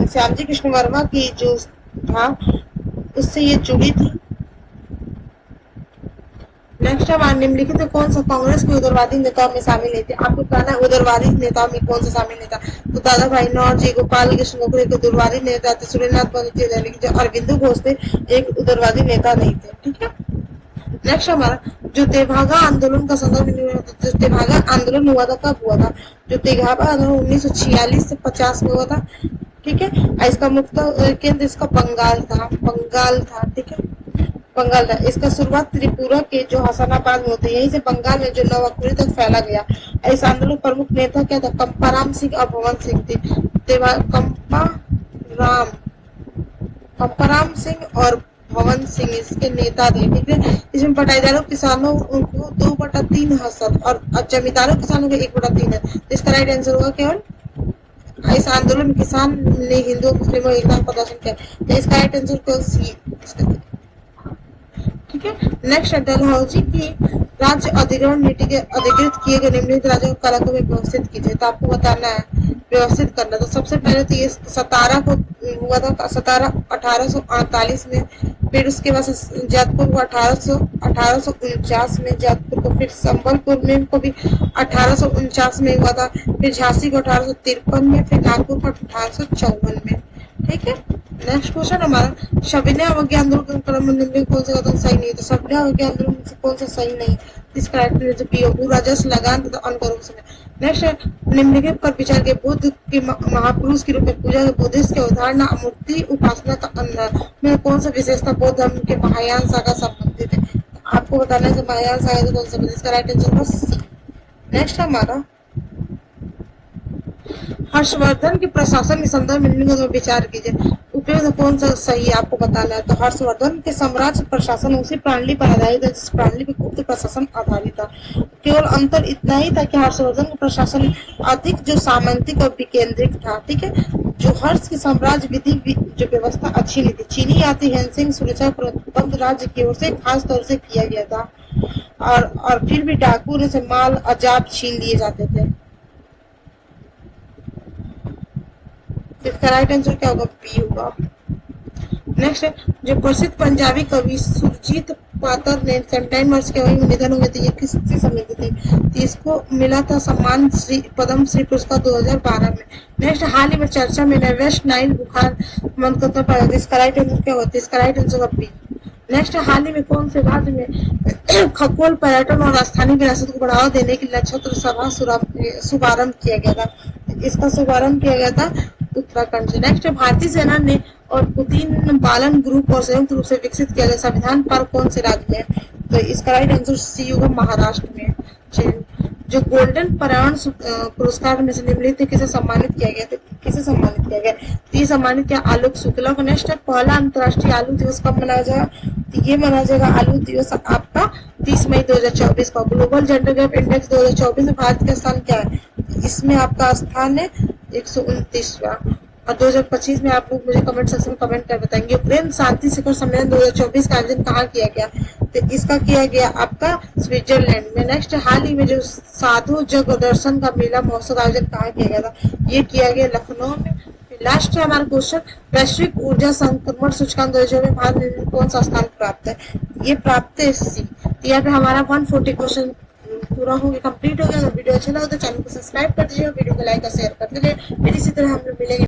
श्यामजी कृष्ण वर्मा की जो था उससे ये जुड़ी थी। नेक्स्ट हमारे, निम्नलिखित में कौन सा कांग्रेस के उग्रवादी नेताओं में शामिल नहीं थे? आपको कहना है उग्रवादी नेताओं में कौन सा शामिल नहीं था? तो दादा भाई नौरोजी, गोपाल कृष्ण गोखले के उग्रवादी नेता थे। सूर्यनाथ बंदूक, लेकिन जो अरविंदो घोष थे एक उग्रवादी नेता नहीं थे। ठीक है, नेक्स्ट हमारा, जो तेभागा आंदोलन का संदर्भ, तेभागा आंदोलन हुआ था कब हुआ था? जो तेभागा आंदोलन 1946 से 50 में हुआ था। ठीक है, इसका मुख्य केंद्र इसका बंगाल था। ठीक है, बंगाल था। इसका शुरुआत त्रिपुरा के जो हसनाबाद में होते, यहीं से बंगाल में जो नवाकुरी तक फैला गया। इस आंदोलन प्रमुख नेता क्या था? कंपाराम सिंह और भवन सिंह थे। कंपाराम सिंह और भवन सिंह इसके नेता थे। ठीक है, इसमें बटाईदारों किसानों को 2/3 हसद और जमींदारों किसानों को 1/3 है। इसका राइट आंसर होगा केवल। इस आंदोलन में किसान ने हिंदुओं मुस्लिमों एक साथ प्रदर्शन किया। इसका राइट आंसर केवल सी। ठीक है, नेक्स्ट, डलहौजी की राज्य अधिग्रहण नीति के अधिकृत किए गए निम्नलिखित राज्यों को कारकों में व्यवस्थित कीजिए। तो आपको बताना है, व्यवस्थित करना। तो सबसे पहले तो ये सतारा को हुआ था, सतारा 1848 में। फिर उसके बाद जैतपुर को 1849 में, जैतपुर को फिर संबलपुर में को भी 1849 में हुआ था। फिर झांसी को 1853 में, फिर नागपुर को 1854 में। ठीक है, नेक्स्ट क्वेश्चन हमारा, सविनय अवज्ञा आंदोलन के क्रम में निम्नलिखित कौन सा कथन सही नहीं? तो सविनय अवज्ञा आंदोलन में से कौन सा सही नहीं? इसका राइट बी हो, राजस्व लगान तथा अन्य करों समय। नेक्स्ट, निम्नलिखित पर विचार के बुद्ध के महापुरुष के रूप में पूजा के बुद्धिस्ट के उदाहरण मूर्ति उपासना का अंदर में कौन सा विशेषता बौद्ध धर्म के महायान सागर संबंधित है? आपको बताना है महायान सागर कौन सा? इसका राइट आंसर होगा सी। नेक्स्ट हमारा, हर्षवर्धन के प्रशासन के संदर्भ में निम्नलिखित विचार कीजिए। उपयुक्त कौन सा सही है? आपको बताना है। तो हर्षवर्धन के साम्राज्य प्रशासन उसी प्रणाली पर आधारित है जिस प्रणाली पर गुप्त प्रशासन आधारित था। केवल अंतर इतना ही था कि हर्षवर्धन का प्रशासन अधिक जो सामंतिक और विकेंद्रित था। ठीक है, जो हर्ष की साम्राज्य विधि जो व्यवस्था अच्छी नहीं थी। चीनी यात्री हेनसिंग सुरक्षा प्रबंध राज्य की ओर से खास तौर से किया गया था। और फिर भी डाकू से माल अजाब छीन लिए जाते थे। इसका राइट आंसर क्या होगा? बी होगा। नेक्स्ट, जो प्रसिद्ध पंजाबी कवि सुरजीत पातर ने 79 वर्ष के वही में निधन हुए थे, ये किससे संबंधित थे? तो इसको मिला था सम्मान श्री पद्म श्री पुरस्कार 2012 में। नेक्स्ट, हाल ही में चर्चा में वेस्ट नाइल बुखार मन करता पाया, इसका राइट आंसर क्या होता है? इसका राइट आंसर बी। नेक्स्ट, हाल ही में कौन से राज्य में खगोल पर्यटन और स्थानीय विरासत को बढ़ावा देने के लिए नक्षत्र सभा शुभारंभ किया गया था? इसका शुभारंभ किया गया था उत्तराखंड से। नेक्स्ट, भारतीय सेना ने और पुतिन पालन ग्रुप और संयुक्त रूप से विकसित किया गया संविधान पार्क कौन से राज्य में है? तो इसका राइट आंसर सी होगा, महाराष्ट्र में। जो गोल्डन पर्यावरण पुरस्कार में से निम्नलिखित किसे सम्मानित किया गया? किसे सम्मानित किया गया? तो ये सम्मानित किया आलोक शुक्ला को। नेक्स्ट, पहला अंतर्राष्ट्रीय आलू दिवस कब मनाया जाएगा? तो ये मनाया जाएगा आलू दिवस आपका 30 मई 2024 को। ग्लोबल जेंडर गैप इंडेक्स 2024 में भारत का स्थान क्या है? इसमें आपका स्थान है 129वां। और 2025 में आप लोग मुझे कमेंट सेक्शन में कमेंट कर बताएंगे। यूक्रेन शांति शिखर सम्मेलन 2024 का आयोजन कहाँ किया गया? तो इसका किया गया आपका स्विट्जरलैंड में। नेक्स्ट, हाल ही में जो साधु जग दर्शन का मेला महोत्सव का आयोजन कहाँ किया गया था? ये किया गया लखनऊ में। लास्ट है हमारा क्वेश्चन, वैश्विक ऊर्जा संक्रमण सूचकांक 2024 में भारत ने कौन सा स्थान प्राप्त है? ये प्राप्त है सी। यहाँ पे हमारा 140 क्वेश्चन पूरा हो गया, कंप्लीट हो गया। अगर वीडियो अच्छा लगा तो चैनल को सब्सक्राइब कर दीजिए, वीडियो को लाइक और शेयर कर दीजिए। फिर इसी तरह हम लोग मिलेंगे।